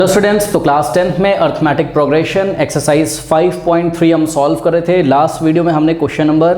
तो स्टूडेंट्स, तो class 10th में अर्थमेटिक प्रोग्रेशन एक्सरसाइज 5.3 हम सॉल्व कर रहे थे। लास्ट वीडियो में हमने क्वेश्चन नंबर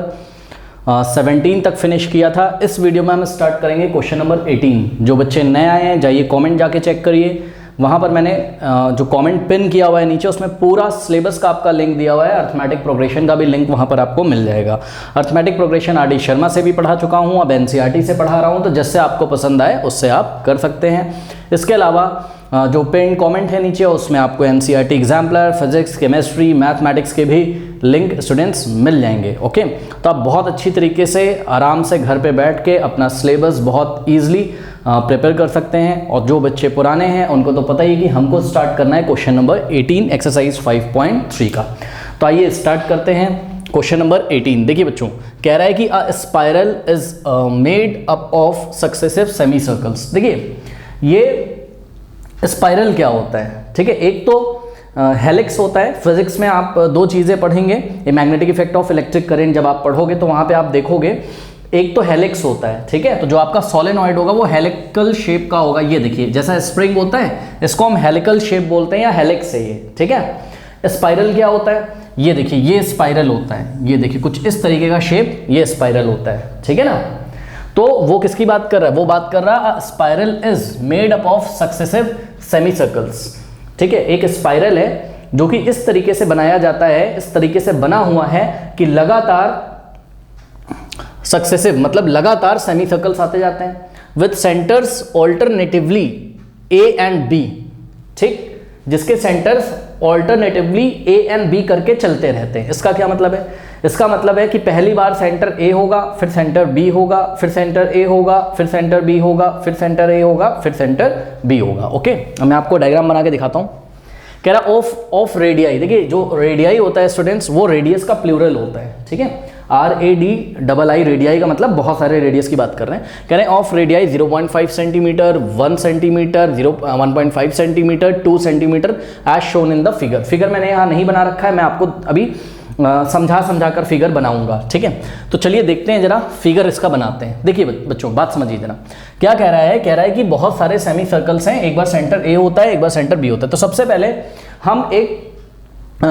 17 तक फिनिश किया था। इस वीडियो में हम स्टार्ट करेंगे क्वेश्चन नंबर 18। जो बच्चे नए आए हैं जाइए कमेंट जाके चेक करिए, वहाँ पर मैंने जो कमेंट पिन किया हुआ है नीचे उसमें पूरा सिलेबस का आपका लिंक दिया हुआ है। अर्थमेटिक प्रोग्रेशन का भी लिंक वहाँ पर आपको मिल जाएगा। Arithmetic progression R D Sharma से भी पढ़ा चुका हूँ, अब एनसीईआरटी से पढ़ा रहा हूँ, तो जिससे आपको पसंद आए उससे आप कर सकते हैं। इसके अलावा जो पिन कमेंट है नीचे उसमें आपको NCERT exemplar, physics, chemistry, mathematics के भी लिंक स्टूडेंट्स मिल जाएंगे। ओके, तो आप बहुत अच्छी तरीके से आराम से घर पे बैठ के अपना सिलेबस बहुत ईजिली प्रिपेयर कर सकते हैं। और जो बच्चे पुराने हैं उनको तो पता ही कि हमको स्टार्ट करना है क्वेश्चन नंबर 18 एक्सरसाइज 5.3 का। तो आइए स्टार्ट करते हैं क्वेश्चन नंबर 18। देखिए बच्चों, कह रहा है कि अ spiral is made up of successive semi circles. देखिए ये स्पाइरल क्या होता है, ठीक है। एक तो हेलिक्स होता है। फिजिक्स में आप दो चीज़ें पढ़ेंगे, ये magnetic effect of electric current जब आप पढ़ोगे तो वहाँ पे आप देखोगे एक तो हेलिक्स होता है, ठीक है। तो जो आपका सोलेनॉइड होगा वो हेलिकल शेप का होगा। ये देखिए जैसा स्प्रिंग होता है इसको हम हेलिकल शेप बोलते हैं या हेलिक्स है ये, ठीक है। स्पाइरल क्या होता है, ये देखिए ये स्पाइरल होता है, ये देखिए कुछ इस तरीके का शेप, ये स्पाइरल होता है, ठीक है ना। तो वो किसकी बात कर रहा है, वो बात कर रहा है spiral is made up of successive semi circles, ठीक है। एक स्पाइरल है जो कि इस तरीके से बनाया जाता है, इस तरीके से बना हुआ है कि लगातार सक्सेसिव मतलब लगातार सेमी सर्कल्स आते जाते हैं with centres alternatively A and B, ठीक, जिसके centres alternatively A and B करके चलते रहते हैं। इसका क्या मतलब है, इसका मतलब है कि पहली बार सेंटर ए होगा, फिर सेंटर बी होगा, फिर सेंटर ए होगा, फिर सेंटर बी होगा, फिर सेंटर ए होगा, फिर सेंटर बी होगा। ओके, मैं आपको डायग्राम बना के दिखाता हूँ। कह रहा ऑफ रेडियाई। देखिए जो रेडियाई होता है स्टूडेंट्स वो रेडियस का प्लूरल होता है, ठीक है। RADII रेडियाई का मतलब बहुत सारे रेडियस की बात कर रहे हैं। कह रहे हैं of radii 0.5 centimetre, 1 centimetre, 1.5 centimetre, 2 centimetre as shown in the figure. Figure मैंने यहाँ नहीं बना रखा है, मैं आपको अभी समझा कर फिगर बनाऊंगा, ठीक है। तो चलिए देखते हैं जरा फिगर इसका बनाते हैं। देखिए बच्चों बात समझिए जरा, क्या कह रहा है, कह रहा है कि बहुत सारे सेमी सर्कल्स हैं, एक बार सेंटर ए होता है, एक बार सेंटर बी होता है। तो सबसे पहले हम एक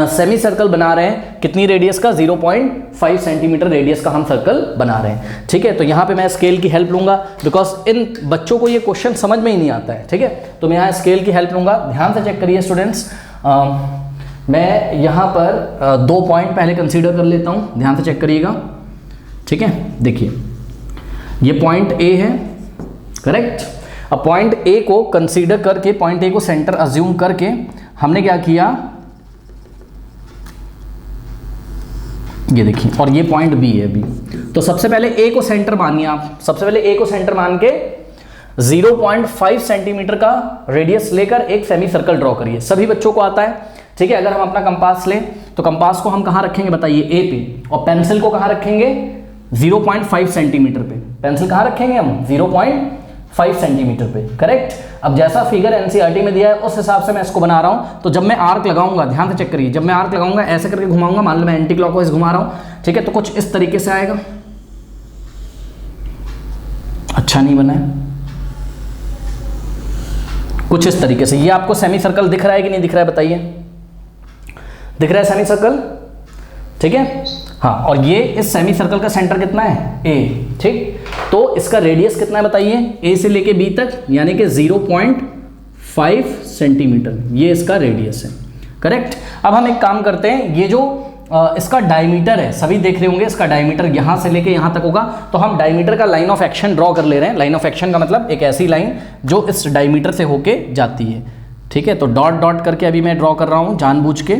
सेमी सर्कल बना रहे हैं, कितनी रेडियस का, 0.5 सेंटीमीटर रेडियस का हम सर्कल बना रहे हैं, ठीक है। तो यहाँ पे मैं स्केल की हेल्प लूंगा बिकॉज इन बच्चों को ये क्वेश्चन समझ में ही नहीं आता है, ठीक है। तो मैं यहाँ स्केल की हेल्प लूंगा। ध्यान से चेक करिए स्टूडेंट्स, मैं यहाँ पर 2 पॉइंट पहले कंसीडर कर लेता हूँ, ध्यान से चेक करिएगा, ठीक है। देखिए ये पॉइंट ए है, करेक्ट। अब पॉइंट ए को कंसीडर करके, पॉइंट ए को सेंटर अज्यूम करके हमने क्या किया, ये देखिए, और ये पॉइंट बी है बी। तो सबसे पहले ए को सेंटर मानिए आप, सबसे पहले ए को सेंटर मान के 0.5 सेंटीमीटर का रेडियस लेकर एक सेमी सर्कल ड्रॉ करिए। सभी बच्चों को आता है, ठीक है। अगर हम अपना कंपास लें तो कंपास को हम कहाँ रखेंगे बताइए, ए पे, और पेंसिल को कहाँ रखेंगे 0.5 सेंटीमीटर पे। पेंसिल कहाँ रखेंगे हम 0.5 सेंटीमीटर पे, करेक्ट। अब जैसा फिगर एनसीईआरटी में दिया है उस हिसाब से मैं इसको बना रहा हूँ। तो जब मैं आर्क लगाऊंगा, ध्यान से चेक करिए, जब मैं आर्क लगाऊंगा ऐसे करके घुमाऊंगा, मान लो मैं एंटी क्लॉकवाइज घुमा रहा हूँ, ठीक है। तो कुछ इस तरीके से आएगा, अच्छा नहीं बना है, कुछ इस तरीके से। ये आपको सेमी सर्कल दिख रहा है कि नहीं दिख रहा है बताइए, दिख रहा है सेमी सर्कल, ठीक है। हाँ, और ये इस सेमी सर्कल का सेंटर कितना है, ए, ठीक। तो इसका रेडियस कितना है बताइए, ए से लेके बी तक, यानी कि 0.5 सेंटीमीटर, ये इसका रेडियस है, करेक्ट। अब हम एक काम करते हैं, ये जो इसका डायमीटर है, सभी देख रहे होंगे इसका डायमीटर यहाँ से लेके यहाँ तक होगा। तो हम डायमीटर का लाइन ऑफ एक्शन ड्रॉ कर ले रहे हैं। लाइन ऑफ एक्शन का मतलब एक ऐसी लाइन जो इस डायमीटर से होके जाती है, ठीक है। तो डॉट डॉट करके अभी मैं ड्रॉ कर रहा हूँ जानबूझ के,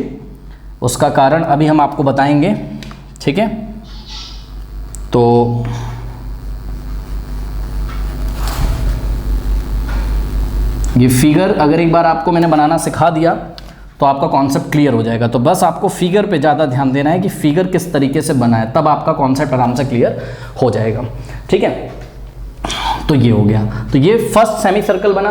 उसका कारण अभी हम आपको बताएंगे, ठीक है। तो ये फिगर अगर एक बार आपको मैंने बनाना सिखा दिया तो आपका कॉन्सेप्ट क्लियर हो जाएगा। तो बस आपको फिगर पे ज़्यादा ध्यान देना है कि फिगर किस तरीके से बना है, तब आपका कॉन्सेप्ट आराम से क्लियर हो जाएगा, ठीक है। तो ये हो गया, तो ये फर्स्ट सेमी सर्कल बना।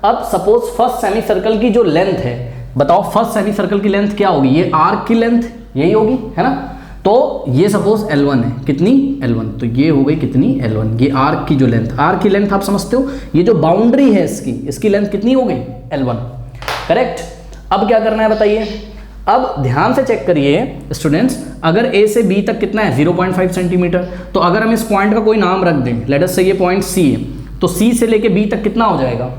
अब सपोज फर्स्ट सेमी सर्कल की जो लेंथ है, बताओ फर्स्ट सेमी सर्कल की लेंथ क्या होगी, ये आर्क की लेंथ यही होगी, है ना। तो ये सपोज L1 है, कितनी L1, तो ये हो गई कितनी L1, ये आर्क की जो लेंथ, आर्क की लेंथ आप समझते हो, ये जो बाउंड्री है इसकी लेंथ कितनी हो गई L1। करेक्ट। अब क्या करना है बताइए, अब ध्यान से चेक करिए स्टूडेंट्स, अगर ए से बी तक कितना है 0.5 सेंटीमीटर, तो अगर हम इस पॉइंट का कोई नाम रख दें, लेट अस से ये पॉइंट सी है, तो सी से लेके बी तक कितना हो जाएगा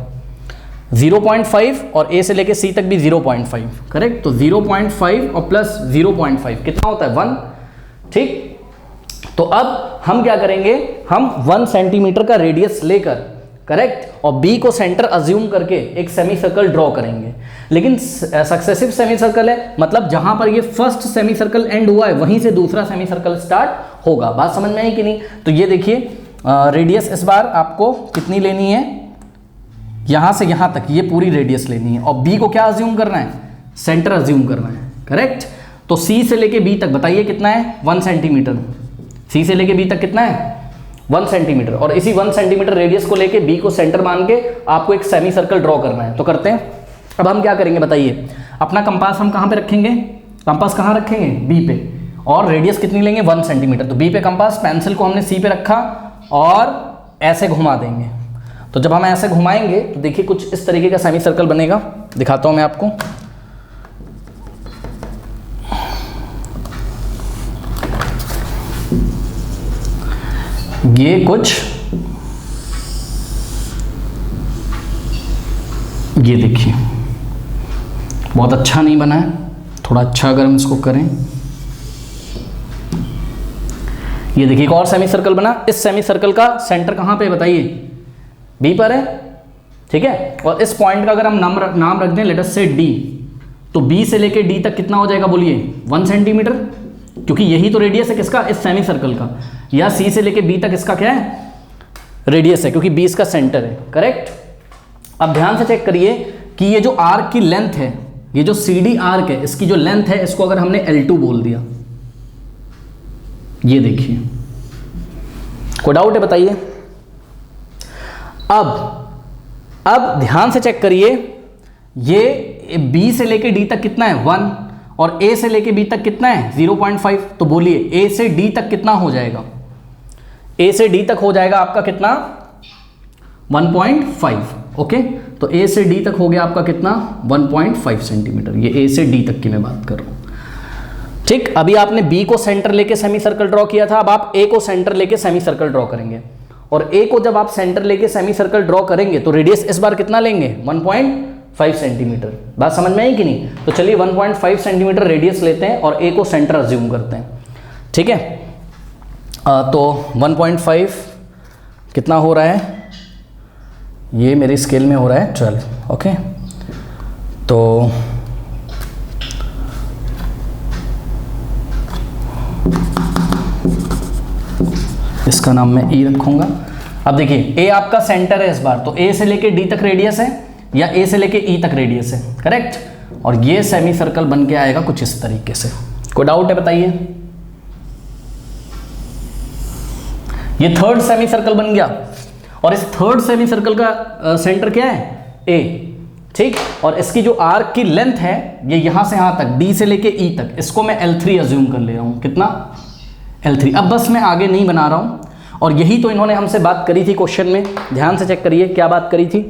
0.5 और ए से लेके सी तक भी 0.5, करेक्ट। तो 0.5 और प्लस 0.5 कितना होता है 1, ठीक। तो अब हम क्या करेंगे, हम 1 सेंटीमीटर का रेडियस लेकर, करेक्ट, और बी को सेंटर अज्यूम करके एक सेमी सर्कल ड्रॉ करेंगे। लेकिन सक्सेसिव सेमी सर्कल है, मतलब जहां पर ये फर्स्ट सेमी सर्कल एंड हुआ है वहीं से दूसरा सेमी सर्कल स्टार्ट होगा। बात समझ में आई कि नहीं? तो ये देखिए रेडियस इस बार आपको कितनी लेनी है, यहां से यहां तक ये पूरी रेडियस लेनी है, और बी को क्या अज्यूम करना है, सेंटर अज्यूम करना है, करेक्ट। तो सी से लेके बी तक बताइए कितना है 1 सेंटीमीटर, सी से लेके बी तक कितना है 1 सेंटीमीटर, और इसी 1 सेंटीमीटर रेडियस को लेके बी को सेंटर मान के आपको एक सेमी सर्कल ड्रॉ करना है। तो करते हैं। अब हम क्या करेंगे बताइए, अपना कंपास हम कहाँ पे रखेंगे, कंपास कहाँ रखेंगे बी पे, और रेडियस कितनी लेंगे 1 सेंटीमीटर। तो बी पे कंपास, पेंसिल को हमने सी पे रखा और ऐसे घुमा देंगे। तो जब हम ऐसे घुमाएंगे तो देखिए कुछ इस तरीके का सेमी सर्कल बनेगा, दिखाता हूं मैं आपको। ये कुछ ये देखिए बहुत अच्छा नहीं बना है, थोड़ा अच्छा अगर हम इसको करें। ये देखिए एक और सेमी सर्कल बना, इस सेमी सर्कल का सेंटर कहाँ पे बताइए, बी पर है, ठीक है। और इस पॉइंट का अगर हम नाम रख दें लेट अस से डी, तो बी से लेके डी तक कितना हो जाएगा बोलिए 1 सेंटीमीटर, क्योंकि यही तो रेडियस है किसका, इस सेमी सर्कल का। या सी से लेके बी तक इसका क्या है रेडियस है, क्योंकि बी इसका सेंटर है, करेक्ट। अब ध्यान से चेक करिए कि ये जो आर्क की लेंथ है, ये जो सी डी आर्क है, इसकी जो लेंथ है, इसको अगर हमने L2 बोल दिया, ये देखिए, कोई डाउट है बताइए। अब ध्यान से चेक करिए, ये बी से लेके डी तक कितना है 1, और ए से लेके बी तक कितना है 0.5। तो बोलिए ए से डी तक कितना हो जाएगा, ए से डी तक हो जाएगा आपका कितना 1.5, ओके। तो ए से डी तक हो गया आपका कितना 1.5 सेंटीमीटर, ये ए से डी तक की मैं बात कर रहा हूं, ठीक। अभी आपने बी को सेंटर लेके सेमी सर्कल ड्रॉ किया था, अब आप ए को सेंटर लेके सेमी सर्कल ड्रॉ करेंगे, और ए को जब आप सेंटर लेके सेमी सर्कल ड्रॉ करेंगे तो रेडियस इस बार कितना लेंगे 1.5 सेंटीमीटर। बात समझ में आई कि नहीं? तो चलिए 1.5 सेंटीमीटर रेडियस लेते हैं और ए को सेंटर अज्यूम करते हैं, ठीक है। तो 1.5 कितना हो रहा है, ये मेरे स्केल में हो रहा है 12, ओके। तो इसका नाम मैं ई रखूंगा। अब देखिए ए आपका सेंटर है इस बार, तो ए से लेके डी तक रेडियस है, या ए से लेके ई तक रेडियस है, करेक्ट। और ये सेमी सर्कल बन के आएगा कुछ इस तरीके से। कोई डाउट है बताइए? ये थर्ड सेमी सर्कल बन गया, और इस थर्ड सेमी सर्कल का सेंटर क्या है ए, ठीक। और इसकी जो आर्क की लेंथ है ये यहां से यहां तक, डी से लेके ई तक, इसको मैं L3 अज्यूम कर ले रहा हूं, कितना L3। अब बस मैं आगे नहीं बना रहा हूं, और यही तो इन्होंने हमसे बात करी थी क्वेश्चन में। ध्यान से चेक करिए क्या बात करी थी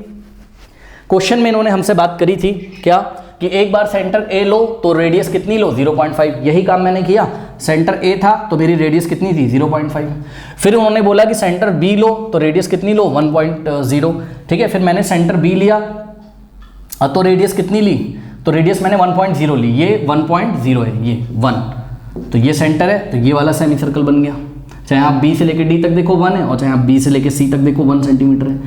क्वेश्चन में, इन्होंने हमसे बात करी थी क्या, कि एक बार सेंटर ए लो तो रेडियस कितनी लो 0.5। यही काम मैंने किया, सेंटर ए था तो मेरी रेडियस कितनी थी 0.5। फिर उन्होंने बोला कि सेंटर बी लो तो रेडियस कितनी लो 1.0, ठीक है। फिर मैंने सेंटर बी लिया तो रेडियस कितनी ली, तो रेडियस मैंने 1.0 ली, ये 1.0 है, ये 1। तो ये सेंटर है, तो ये वाला सेमी सर्कल बन गया। चाहे आप बी से लेके डी तक देखो 1 है, और चाहे आप बी से लेके सी तक देखो 1 सेंटीमीटर है।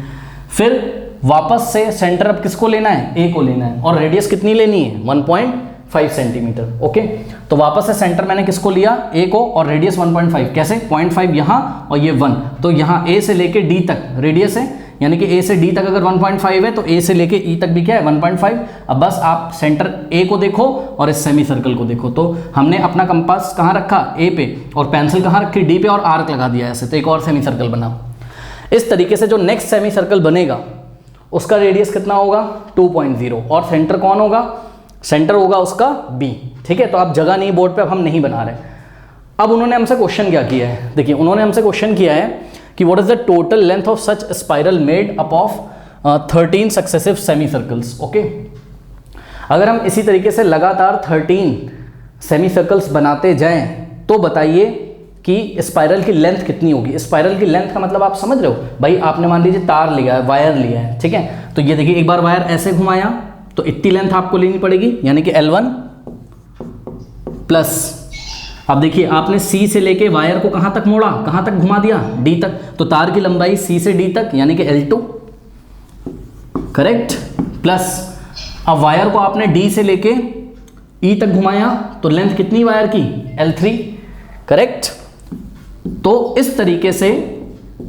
फिर वापस से सेंटर अब किसको लेना है, ए को लेना है, और रेडियस कितनी लेनी है 1.5 सेंटीमीटर, ओके। तो वापस से सेंटर मैंने किसको लिया, ए को, और रेडियस 1.5, कैसे 0.5 यहाँ और ये 1। तो यहाँ ए से लेके डी तक रेडियस है, यानी कि ए से डी तक अगर 1.5 है तो ए से लेके ई तक भी क्या है 1.5। अब बस आप सेंटर ए को देखो और इस सेमी सर्कल को देखो। तो हमने अपना कंपास कहाँ रखा, ए पे, और पेंसिल कहाँ रखी, डी पे, और आर्क लगा दिया ऐसे, तो एक और सेमी सर्कल बना। इस तरीके से जो नेक्स्ट सेमी सर्कल बनेगा उसका रेडियस कितना होगा 2.0, और सेंटर कौन होगा, सेंटर होगा उसका बी, ठीक है। तो आप जगह नहीं बोर्ड पे, अब हम नहीं बना रहे। अब उन्होंने हमसे क्वेश्चन क्या किया है, देखिए उन्होंने हमसे क्वेश्चन किया है कि what is the total length of such spiral made up of 13 successive semi circles, okay. अगर हम इसी तरीके से लगातार 13 सेमी सर्कल्स बनाते जाएं तो बताइए कि स्पाइरल की लेंथ कितनी होगी। स्पाइरल की लेंथ का मतलब आप समझ रहे हो भाई, आपने मान लीजिए तार लिया है, वायर लिया है, ठीक है, तो ये देखिए एक बार वायर ऐसे घुमाया तो इतनी लेंथ आपको लेनी पड़ेगी, यानी कि L1 प्लस, अब देखिए आपने C से लेके वायर को कहाँ तक मोड़ा, कहाँ तक घुमा दिया, D तक, तो तार की लंबाई C से D तक यानी कि L2, करेक्ट, प्लस अब वायर को आपने D से लेके E तक घुमाया तो लेंथ कितनी वायर की, L3, करेक्ट। तो इस तरीके से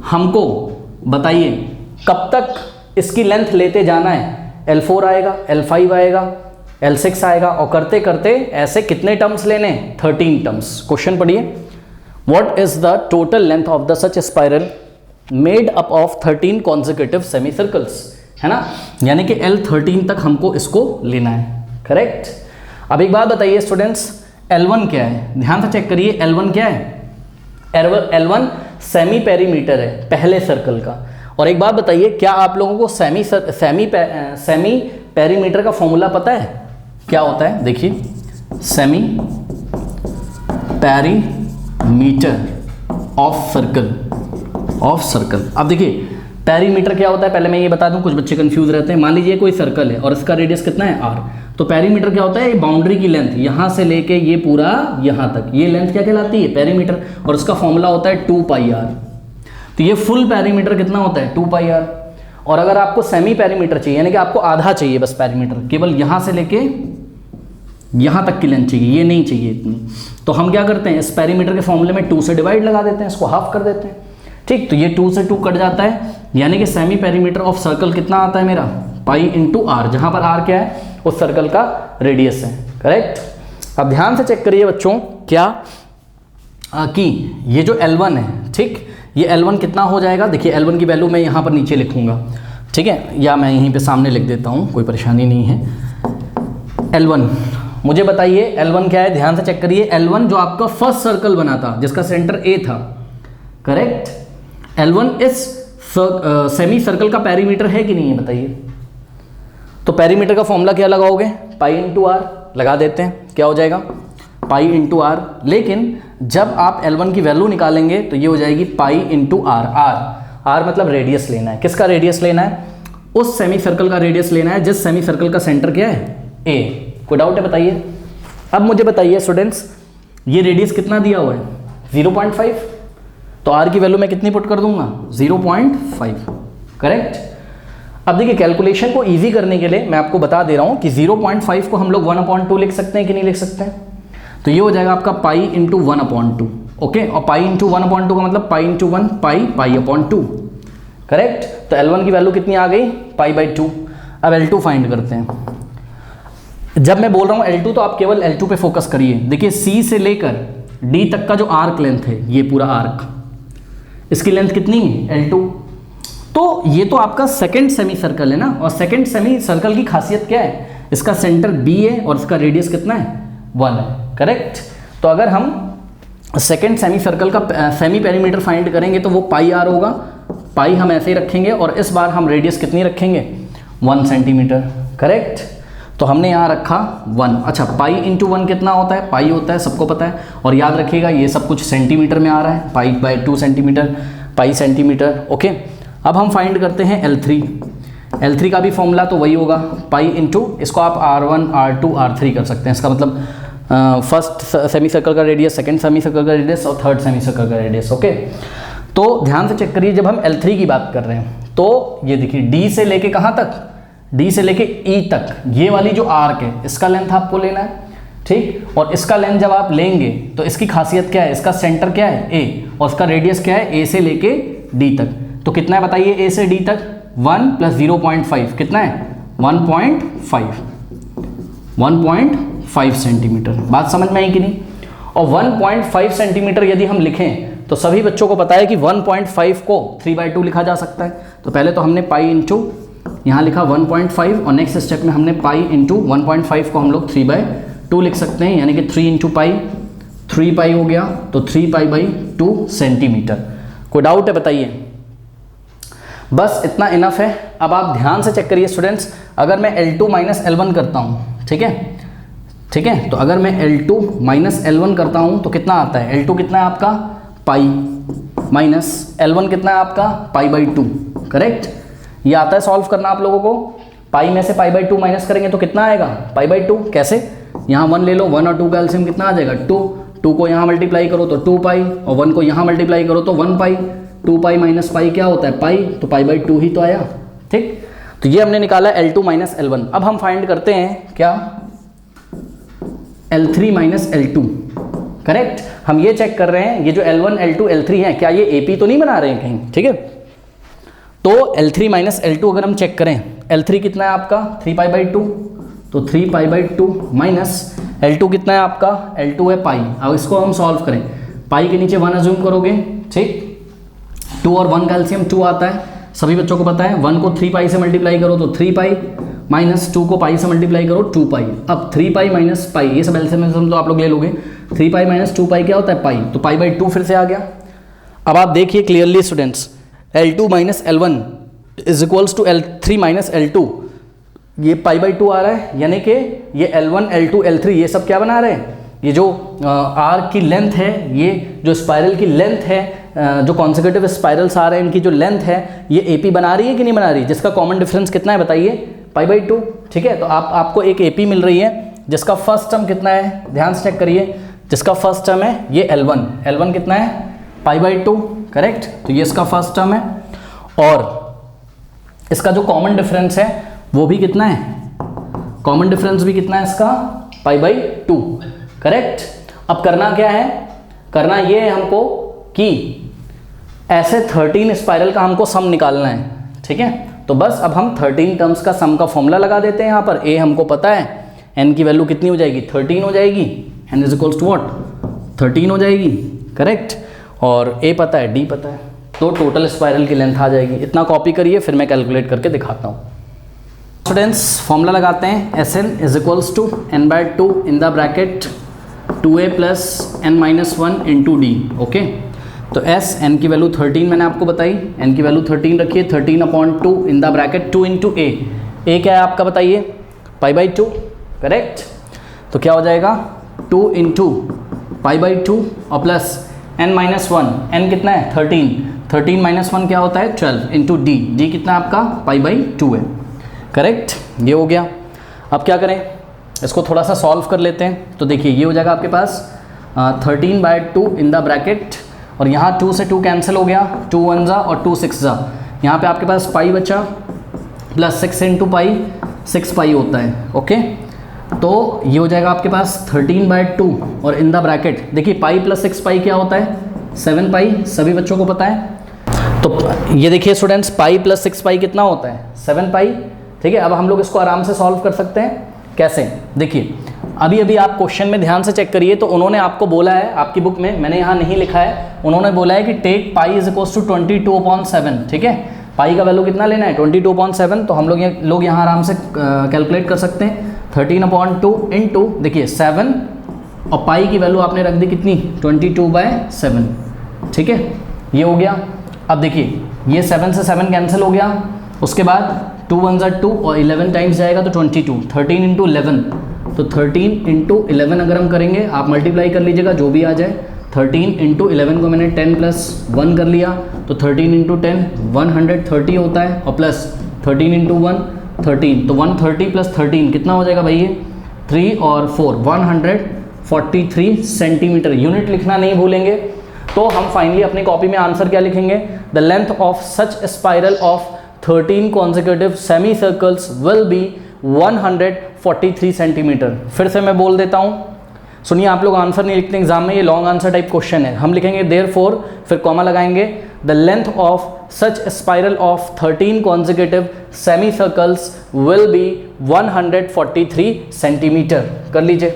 हमको बताइए कब तक इसकी लेंथ लेते जाना है, L4 आएगा, L5 आएगा, L6 आएगा, और करते करते ऐसे कितने टर्म्स लेने, 13 टर्म्स। क्वेश्चन पढ़िए, what is the total length of the such spiral made up of 13 consecutive semi circles, है ना, यानी कि L13 तक हमको इसको लेना है, करेक्ट। अब एक बात बताइए स्टूडेंट्स, L1 क्या है, ध्यान से चेक करिए, L1 क्या है, L1 सेमी पेरीमीटर है पहले सर्कल का। और एक बात बताइए, क्या आप लोगों को सेमी पेरीमीटर का फॉर्मूला पता है, क्या होता है, देखिए सेमी पेरीमीटर ऑफ सर्कल। अब देखिए पेरीमीटर क्या होता है, पहले मैं ये बता दूं, कुछ बच्चे कंफ्यूज रहते हैं। मान लीजिए कोई सर्कल है और इसका रेडियस कितना है r, तो पेरीमीटर क्या होता है, ये बाउंड्री की लेंथ यहाँ से लेके ये पूरा यहाँ तक, ये लेंथ क्या कहलाती है, पेरीमीटर, और उसका फॉर्मूला होता है 2πr। तो ये फुल पेरीमीटर कितना होता है, 2πr। और अगर आपको सेमी पेरीमीटर चाहिए, यानी कि आपको आधा चाहिए बस पेरीमीटर, केवल यहाँ से लेके यहाँ तक की लेंथ चाहिए, ये नहीं चाहिए इतनी, तो हम क्या करते हैं, इस पेरीमीटर के फॉर्मूले में 2 से डिवाइड लगा देते हैं, इसको हाफ कर देते हैं, ठीक। तो ये 2 से 2 कट जाता है, यानी कि सेमी पेरीमीटर ऑफ सर्कल कितना आता है मेरा, पाई इंटू आर, जहाँ पर आर क्या है, उस सर्कल का रेडियस है, करेक्ट। अब ध्यान से चेक करिए बच्चों, क्या कि ये जो L1 है, ठीक, ये L1 कितना हो जाएगा, देखिए L1 की वैल्यू मैं यहाँ पर नीचे लिखूंगा, ठीक है, या मैं यहीं पे सामने लिख देता हूँ, कोई परेशानी नहीं है। L1 मुझे बताइए L1 क्या है, ध्यान से चेक करिए, L1 जो आपका फर्स्ट सर्कल बना था जिसका सेंटर A था, करेक्ट, L1 इस सेमी सर्कल का पेरीमीटर है कि नहीं है, बताइए। तो पेरीमीटर का फॉर्मूला क्या लगाओगे, पाई इंटू आर लगा देते हैं, क्या हो जाएगा, पाई इंटू आर। लेकिन जब आप L1 की वैल्यू निकालेंगे तो ये हो जाएगी पाई इंटू आर। आर मतलब रेडियस लेना है, किसका रेडियस लेना है, उस सेमी सर्कल का रेडियस लेना है जिस सेमी सर्कल का सेंटर क्या है, A। कोई डाउट है, बताइए। अब मुझे बताइए स्टूडेंट्स, ये रेडियस कितना दिया हुआ है, 0.5, तो आर की वैल्यू मैं कितनी पुट कर दूंगा, 0.5, करेक्ट। अब देखिए कैलकुलेशन को इजी करने के लिए मैं आपको बता दे रहा हूं कि 0.5 को हम लोग 1/2 लिख सकते हैं कि नहीं लिख सकते हैं, तो ये हो जाएगा आपका पाई इंटू 1/2, ओके। और पाई इंटू 1/2 का मतलब pi into 1, pi upon 2, correct. तो L1 की वैल्यू कितनी आ गई, पाई/2। अब L2 फाइंड करते हैं। जब मैं बोल रहा हूँ L2 तो आप केवल L2 पे फोकस करिए। देखिए C से लेकर D तक का जो आर्क लेंथ है, ये पूरा आर्क, इसकी लेंथ कितनी है, L2। तो ये तो आपका सेकंड सेमी सर्कल है ना, और सेकंड सेमी सर्कल की खासियत क्या है, इसका सेंटर B है और इसका रेडियस कितना है, 1 है, करेक्ट। तो अगर हम सेकंड सेमी सर्कल का सेमी पेरीमीटर फाइंड करेंगे तो वो पाई आर होगा, पाई हम ऐसे ही रखेंगे, और इस बार हम रेडियस कितनी रखेंगे, 1 सेंटीमीटर, करेक्ट। तो हमने यहाँ रखा 1। अच्छा, पाई इंटू 1 कितना होता है, पाई होता है, सबको पता है। और याद रखिएगा ये सब कुछ सेंटीमीटर में आ रहा है, पाई/2 सेंटीमीटर, पाई सेंटीमीटर, ओके। अब हम फाइंड करते हैं L3 का भी फॉर्मूला तो वही होगा, पाई इंटू, इसको आप R1 R2 R3 कर सकते हैं, इसका मतलब फर्स्ट सेमी सर्कल का रेडियस, सेकंड सेमी सर्कल का रेडियस और थर्ड सेमी सर्कल का रेडियस, ओके। तो ध्यान से चेक करिए, जब हम L3 की बात कर रहे हैं तो ये देखिए D से लेके कहाँ तक, D से लेके E तक, ये वाली जो आर्क है इसका लेंथ आपको लेना है, ठीक। और इसका लेंथ जब आप लेंगे तो इसकी खासियत क्या है, इसका सेंटर क्या है, A, और इसका रेडियस क्या है, A से लेके D तक। तो कितना है बताइए, A से D तक 1 + 0.5 कितना है, 1.5 सेंटीमीटर। बात समझ में आई कि नहीं। और 1.5 सेंटीमीटर यदि हम लिखें तो सभी बच्चों को पता है कि 1.5 को 3/2 लिखा जा सकता है। तो पहले तो हमने पाई इंटू यहाँ लिखा 1.5, और नेक्स्ट स्टेप में हमने पाई इंटू 1.5 को हम लोग 3/2 लिख सकते हैं, यानी कि 3 इंटू पाई, 3 पाई हो गया, तो 3π/2 सेंटीमीटर। कोई डाउट है बताइए। बस इतना इनफ है। अब आप ध्यान से चेक करिए स्टूडेंट्स, अगर मैं L2 - L1 करता हूँ, ठीक है। तो अगर मैं L2 माइनस L1 करता हूँ तो कितना आता है, L2 कितना है आपका पाई, माइनस L1 कितना है आपका पाई बाई 2, करेक्ट। ये आता है सॉल्व करना आप लोगों को। पाई में से पाई बाई 2 माइनस करेंगे तो कितना आएगा, पाई बाई 2। कैसे, यहाँ 1 ले लो, 1 और 2 का एलसीएम कितना आ जाएगा 2, 2 को यहाँ मल्टीप्लाई करो तो 2 पाई, और 1 को यहाँ मल्टीप्लाई करो तो 1 पाई, 2 पाई माइनस पाई क्या होता है पाई, तो पाई बाई 2 ही तो आया, ठीक। तो ये हमने निकाला L2 माइनस L1। अब हम फाइंड करते हैं क्या, L3 माइनस L2, करेक्ट। हम ये चेक कर रहे हैं ये जो L1 L2 L3 है क्या ये AP तो नहीं बना रहे हैं कहीं, ठीक है। तो L3 माइनस L2 अगर हम चेक करें, L3 कितना है आपका 3 पाई बाई 2, तो 3 पाई बाई 2 माइनस L2 कितना है आपका, L2 है पाई। अब इसको हम सॉल्व करें, पाई के नीचे 1 अज्यूम करोगे, ठीक। 2 और 1 का एलसीएम 2 आता है, सभी बच्चों को पता है। 1 को 3 पाई से मल्टीप्लाई करो तो 3 पाई, माइनस 2 को पाई से मल्टीप्लाई करो 2 पाई। अब 3 पाई माइनस पाई, ये सब एलसीएम तो आप लोग ले लोगे। 3 पाई माइनस 2 पाई क्या होता है पाई, तो पाई बाई 2 फिर से आ गया। अब आप देखिए clearly students, L2 minus L1 is equals to L3 minus L2, ये पाई बाई 2 आ रहा है, यानी कि ये L1 L2 L3 ये सब क्या बना रहे हैं, ये जो आर्क की लेंथ है, ये जो स्पाइरल की लेंथ है, जो कॉन्सेक्यूटिव स्पाइरल्स आ रहे हैं इनकी जो लेंथ है ये AP बना रही है कि नहीं बना रही, जिसका कॉमन डिफरेंस कितना है बताइए, पाई बाई 2, ठीक है। तो आपको एक AP मिल रही है जिसका फर्स्ट टर्म कितना है, ध्यान से चेक करिए, जिसका फर्स्ट टर्म है ये L1 कितना है पाई बाई 2, करेक्ट। तो ये इसका फर्स्ट टर्म है, और इसका जो कॉमन डिफरेंस है वो भी कितना है, कॉमन डिफरेंस भी कितना है इसका पाई बाई 2, करेक्ट। अब करना क्या है, करना ये है हमको कि ऐसे 13 स्पाइरल का हमको सम निकालना है, ठीक है। तो बस अब हम 13 टर्म्स का सम का फॉर्मूला लगा देते हैं। यहाँ पर A हमको पता है, n की वैल्यू कितनी हो जाएगी 13 हो जाएगी, n is equals to what 13 हो जाएगी, करेक्ट। और A पता है, D पता है, तो टोटल स्पाइरल की लेंथ आ जाएगी। इतना कॉपी करिए, फिर मैं कैलकुलेट करके दिखाता हूँ। स्टूडेंट्स फॉर्मूला लगाते हैं, Sn is equals to n by 2 in the bracket 2a plus n minus 1 into d, okay. तो S n की वैल्यू 13 मैंने आपको बताई, n की वैल्यू 13 रखिए, 13/2 इन द ब्रैकेट 2 इंटू a क्या है आपका बताइए, पाई बाई 2, करेक्ट। तो क्या हो जाएगा 2 इंटू पाई बाई 2 और प्लस n माइनस 1, n कितना है 13 माइनस 1 क्या होता है 12 इंटू डी कितना आपका पाई बाई 2 है, करेक्ट। ये हो गया। अब क्या करें, इसको थोड़ा सा सॉल्व कर लेते हैं। तो देखिए ये हो जाएगा आपके पास 13/2 इन द ब्रैकेट, और यहाँ 2 से 2 कैंसिल हो गया, 2 1 जा और 2 6 जा, यहाँ पे आपके पास पाई बचा, प्लस 6 इंटू पाई 6 पाई होता है, ओके। तो ये हो जाएगा आपके पास 13/2 और इन द ब्रैकेट देखिए पाई प्लस 6 पाई क्या होता है 7 पाई, सभी बच्चों को पता है। तो ये देखिए स्टूडेंट्स पाई प्लस 6 पाई कितना होता है 7 पाई, ठीक है। अब हम लोग इसको आराम से सॉल्व कर सकते हैं, कैसे देखिए, अभी आप क्वेश्चन में ध्यान से चेक करिए। तो उन्होंने आपको बोला है, आपकी बुक में, मैंने यहाँ नहीं लिखा है, उन्होंने बोला है कि take pi is equals to 22/7, ठीक है। पाई का वैल्यू कितना लेना है 22/7, तो हम लोग यहाँ आराम से कैलकुलेट कर सकते हैं। 13/2 इंटू देखिए 7 और पाई की वैल्यू आपने रख दी कितनी 22/7, ठीक है। ये हो गया। अब देखिए ये 7 से 7 कैंसिल हो गया, उसके बाद 2 1 जा 2 और 11 टाइम्स जाएगा तो 22, 13 इंटू 11, तो 13 इंटू 11 अगर हम करेंगे, आप मल्टीप्लाई कर लीजिएगा जो भी आ जाए। 13 इंटू 11 को मैंने 10 प्लस 1 कर लिया, तो 13 इंटू 10 130 होता है, और प्लस 13 इंटू 1 13, तो 130 प्लस 13 कितना हो जाएगा भाई, ये 3 और 4 143 सेंटीमीटर। यूनिट लिखना नहीं भूलेंगे। तो हम फाइनली अपनी कॉपी में आंसर क्या लिखेंगे, the length of such spiral of 13 consecutive semicircles will be 143 centimetre. फिर से मैं बोल देता हूँ, सुनिए, आप लोग आंसर नहीं लिखते एग्जाम में, ये लॉन्ग आंसर टाइप क्वेश्चन है। हम लिखेंगे therefore, फिर कॉमा लगाएंगे, the length of such spiral of 13 consecutive semicircles will be 143 centimetre. कर लीजिए।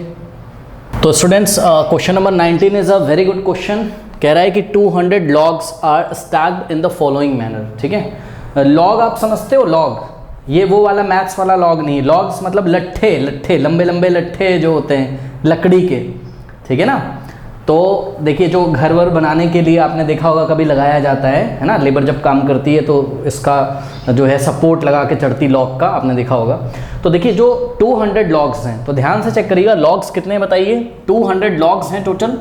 तो students question number 19 is a very good question. कह रहा है कि 200 logs are stacked in the following manner, ठीक है। लॉग आप समझते हो, लॉग ये वो वाला मैथ्स वाला लॉग नहीं, लॉग्स मतलब लट्ठे लंबे लंबे लट्ठे जो होते हैं लकड़ी के, ठीक है ना। तो देखिए जो घर वर बनाने के लिए आपने देखा होगा कभी लगाया जाता है ना, लेबर जब काम करती है तो इसका जो है सपोर्ट लगा के चढ़ती लॉग का, आपने देखा होगा। तो देखिए जो 200 लॉग्स हैं, तो ध्यान से चेक करिएगा लॉग्स कितने बताइए, 200 लॉग्स हैं टोटल।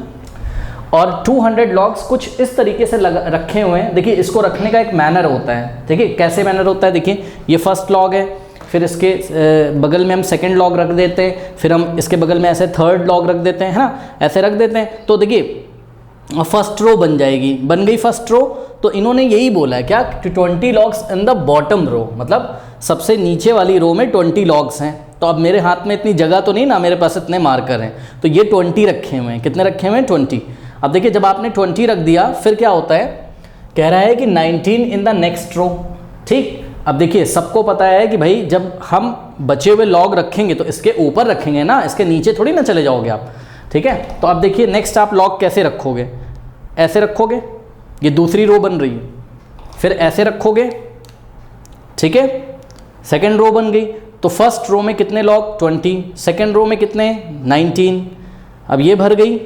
और 200 लॉग्स कुछ इस तरीके से रखे हुए हैं। देखिए इसको रखने का एक मैनर होता है, देखिए कैसे मैनर होता है। देखिए ये फर्स्ट लॉग है, फिर इसके बगल में हम सेकंड लॉग रख देते हैं, फिर हम इसके बगल में ऐसे थर्ड लॉग रख देते हैं, है ना, ऐसे रख देते हैं। तो देखिए फर्स्ट रो बन जाएगी, बन गई फर्स्ट रो। तो इन्होंने यही बोला है क्या, 20 logs in the bottom row, मतलब सबसे नीचे वाली रो में 20 लॉग्स हैं। तो अब मेरे हाथ में इतनी जगह तो नहीं ना, मेरे पास इतने मार्कर हैं, तो ये 20 रखे हुए हैं। कितने रखे हुए हैं, 20। अब देखिए जब आपने 20 रख दिया, फिर क्या होता है, कह रहा है कि 19 इन द नेक्स्ट रो। ठीक, अब देखिए सबको पता है कि भाई जब हम बचे हुए लॉग रखेंगे तो इसके ऊपर रखेंगे ना, इसके नीचे थोड़ी ना चले जाओगे आप। ठीक है, तो अब देखिए नेक्स्ट आप लॉग कैसे रखोगे, ऐसे रखोगे, ये दूसरी रो बन रही है, फिर ऐसे रखोगे, ठीक है, सेकेंड रो बन गई। तो फर्स्ट रो में कितने लॉग, 20, सेकेंड रो में कितने, 19। अब ये भर गई,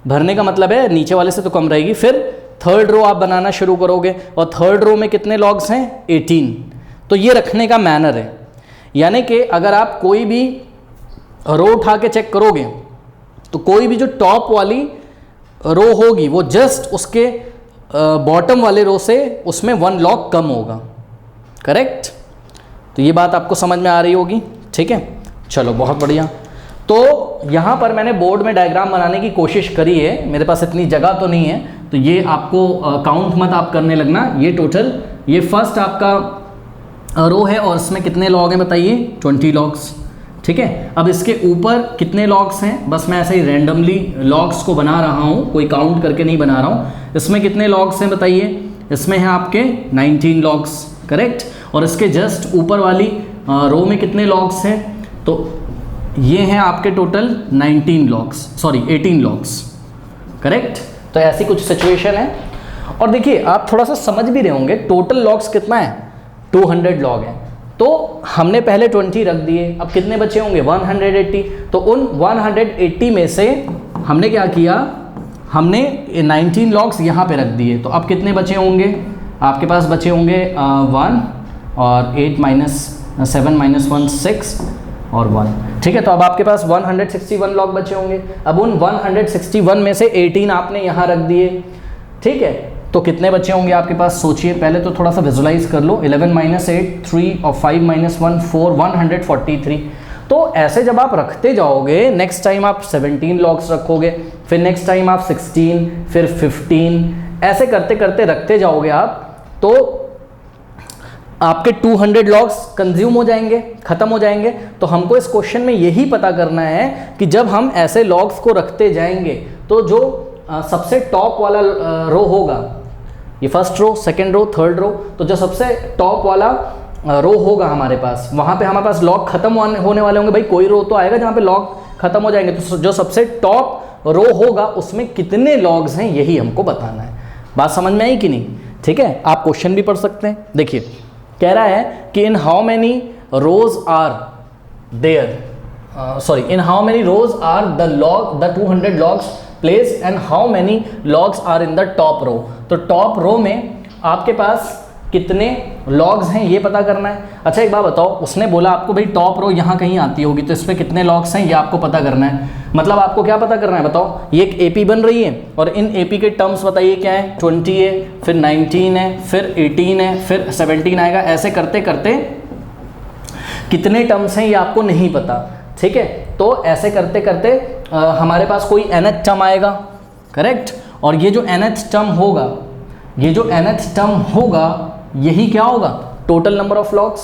भरने का मतलब है नीचे वाले से तो कम रहेगी। फिर थर्ड रो आप बनाना शुरू करोगे, और थर्ड रो में कितने लॉग्स हैं, 18। तो ये रखने का मैनर है। यानी कि अगर आप कोई भी रो उठा के चेक करोगे तो कोई भी जो टॉप वाली रो होगी वो जस्ट उसके बॉटम वाले रो से उसमें 1 लॉग कम होगा। करेक्ट, तो ये बात आपको समझ में आ रही होगी। ठीक है, चलो बहुत बढ़िया। तो यहाँ पर मैंने बोर्ड में डायग्राम बनाने की कोशिश करी है, मेरे पास इतनी जगह तो नहीं है, तो ये आपको काउंट मत आप करने लगना। ये टोटल, ये फर्स्ट आपका रो है और इसमें कितने लॉग हैं बताइए, 20 लॉग्स। ठीक है, अब इसके ऊपर कितने लॉग्स हैं, बस मैं ऐसे ही रैंडमली लॉग्स को बना रहा हूँ, कोई काउंट करके नहीं बना रहा हूँ। इसमें कितने लॉग्स हैं बताइए, इसमें हैं आपके 19 लॉग्स। करेक्ट, और इसके जस्ट ऊपर वाली रो में कितने लॉग्स हैं, तो ये हैं आपके total 19 logs, sorry 18 logs. Correct, तो ऐसी कुछ सिचुएशन है। और देखिए आप थोड़ा सा समझ भी रहे होंगे, टोटल लॉग्स कितना है, 200 लॉग है। तो हमने पहले 20 रख दिए, अब कितने बचे होंगे, 180। तो उन 180 में से हमने क्या किया, हमने 19 लॉग्स यहाँ पे रख दिए। तो अब कितने बचे होंगे, आपके पास बचे होंगे 1 और 8 - 7 - 1 6 और 1। ठीक है, तो अब आपके पास 161 लॉग बचे होंगे। अब उन 161 में से 18 आपने यहाँ रख दिए। ठीक है, तो कितने बचे होंगे आपके पास, सोचिए, पहले तो थोड़ा सा विजुलाइज कर लो। 11 - 8 3 और 5 - 1 4, 143। तो ऐसे जब आप रखते जाओगे, नेक्स्ट टाइम आप 17 लॉग्स रखोगे, फिर नेक्स्ट टाइम आप 16, फिर 15, ऐसे करते करते रखते जाओगे आप, तो आपके 200 लॉग्स कंज्यूम हो जाएंगे, ख़त्म हो जाएंगे। तो हमको इस क्वेश्चन में यही पता करना है कि जब हम ऐसे लॉग्स को रखते जाएंगे तो जो सबसे टॉप वाला रो होगा, ये first row, second row, third row, तो जो सबसे टॉप वाला रो होगा हमारे पास, वहाँ पे हमारे पास लॉग खत्म होने वाले होंगे। भाई कोई रो तो आएगा जहाँ पे लॉग खत्म हो जाएंगे, तो जो सबसे टॉप रो होगा उसमें कितने लॉग्स हैं यही हमको बताना है। बात समझ में आई कि नहीं? ठीक है, आप क्वेश्चन भी पढ़ सकते हैं। देखिए कह रहा है कि in how many rows are there, sorry, in how many rows are the 200 logs place and how many logs are in the top row. तो टॉप रो में आपके पास कितने लॉग्स हैं ये पता करना है। अच्छा एक बात बताओ, उसने बोला आपको भाई टॉप रो यहाँ कहीं आती होगी, तो इसमें कितने लॉग्स हैं ये आपको पता करना है। मतलब आपको क्या पता करना है बताओ, ये एक एपी बन रही है और इन एपी के टर्म्स बताइए क्या है, 20 है, फिर 19 है, फिर 18 है, फिर 17 आएगा। ऐसे करते करते कितने टर्म्स हैं ये आपको नहीं पता। ठीक है, तो ऐसे करते करते हमारे पास कोई nth टर्म आएगा, करेक्ट, और ये जो nth टर्म होगा, ये जो nth टर्म होगा यही क्या होगा, टोटल नंबर ऑफ लॉग्स।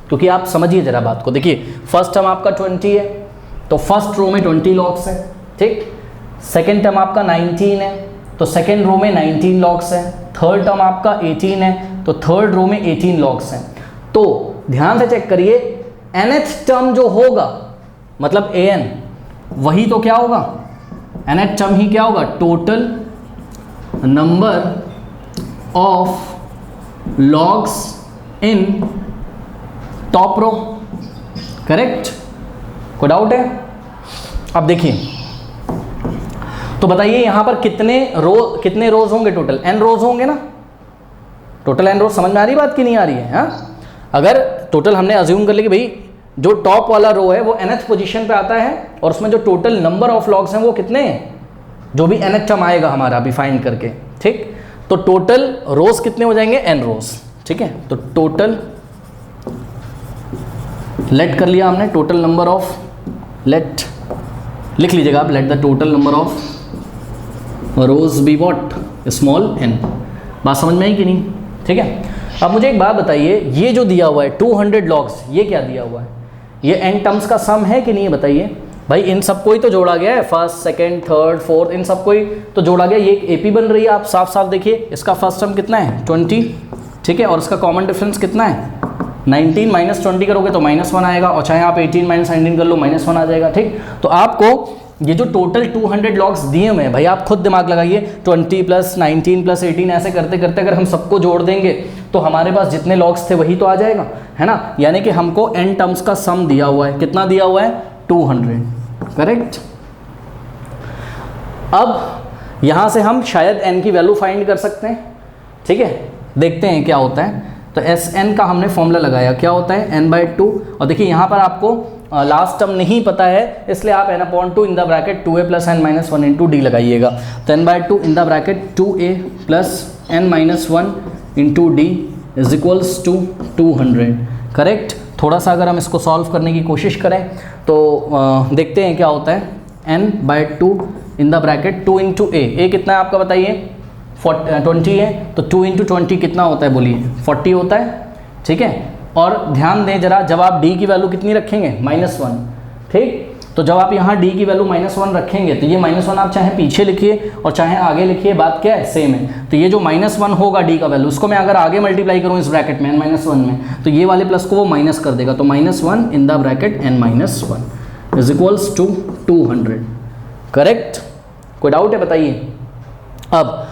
क्योंकि आप समझिए जरा बात को, देखिए फर्स्ट टर्म आपका 20 है तो फर्स्ट रो में 20 लॉग्स हैं, ठीक। सेकेंड टर्म आपका 19 है तो सेकेंड रो में 19 लॉग्स हैं। थर्ड टर्म आपका 18 है तो थर्ड रो में 18 लॉग्स हैं। तो ध्यान से चेक करिए, nth टर्म जो होगा मतलब an, वही तो क्या होगा, nth टर्म ही क्या होगा, total number of logs in top row, correct. कोई डाउट है? अब देखिए, तो तो बताइए यहाँ पर कितने रोज होंगे टोटल? n रोज होंगे ना, टोटल n रोज। समझ में आ रही बात की नहीं आ रही है? हाँ, अगर टोटल हमने अज्यूम कर लिया कि भाई जो टॉप वाला रो है वो nth पोजीशन पे आता है और उसमें जो टोटल नंबर ऑफ लॉग्स हैं वो कितने हैं, जो भी nth टर्म आएगा हमारा अभी फाइंड करके, ठीक। तो टोटल रोज कितने हो जाएंगे? n रोज, ठीक है। तो टोटल लेट कर लिया हमने, टोटल नंबर ऑफ, लेट लिख लीजिएगा आप, let the total number of rose be what? Small n। बात समझ में आई कि नहीं? ठीक है। अब मुझे एक बात बताइए, ये जो दिया हुआ है 200 लॉग्स, ये क्या दिया हुआ है? ये n टर्म्स का सम है कि नहीं, बताइए भाई। इन सबको ही तो जोड़ा गया है, फर्स्ट सेकंड थर्ड फोर्थ, इन सबको ही तो जोड़ा गया। ये एक एपी बन रही है, आप साफ साफ देखिए। इसका फर्स्ट टर्म कितना है? 20, ठीक है। और इसका कॉमन डिफरेंस कितना है? 19 माइनस 20 करोगे तो -1 आएगा, और चाहे आप 18 माइनस 19 कर लो -1 आ जाएगा, ठीक। तो आपको ये जो टोटल 200 लॉग्स दिए हुए हैं भाई, आप खुद दिमाग लगाइए, 20 प्लस 19 प्लस 18 ऐसे करते करते अगर हम सबको जोड़ देंगे तो हमारे पास जितने लॉग्स थे वही तो आ जाएगा, है ना। यानी कि हमको n टर्म्स का सम दिया हुआ है, कितना दिया हुआ है? 200, करेक्ट। अब यहाँ से हम शायद n की वैल्यू फाइंड कर सकते हैं, ठीक है। देखते हैं क्या होता है। तो Sn का हमने फॉर्मूला लगाया, क्या होता है? n/2। और देखिए यहाँ पर आपको लास्ट टर्म नहीं पता है, इसलिए आप n/2 in the bracket 2a plus n-1 into d लगाइएगा। तो n/2 in the bracket 2a plus n-1 into d is equals to 200, correct. थोड़ा सा अगर हम इसको सॉल्व करने की कोशिश करें तो देखते हैं क्या होता है। n/2 in the bracket 2 into a कितना है आपका बताइए? 20 है, तो 2 इंटू 20 कितना होता है बोलिए? 40 होता है, ठीक है। और ध्यान दें जरा, जब आप d की वैल्यू कितनी रखेंगे? -1, ठीक। तो जब आप यहाँ d की वैल्यू -1 रखेंगे तो ये -1 आप चाहे पीछे लिखिए और चाहे आगे लिखिए, बात क्या है? सेम है। तो ये जो -1 होगा d का वैल्यू, उसको मैं अगर आगे मल्टीप्लाई करूँ इस ब्रैकेट में n-1 में, तो ये वाले प्लस को वो माइनस कर देगा। तो -1 in the bracket n-1 is equals to 200, correct. कोई डाउट है बताइए? अब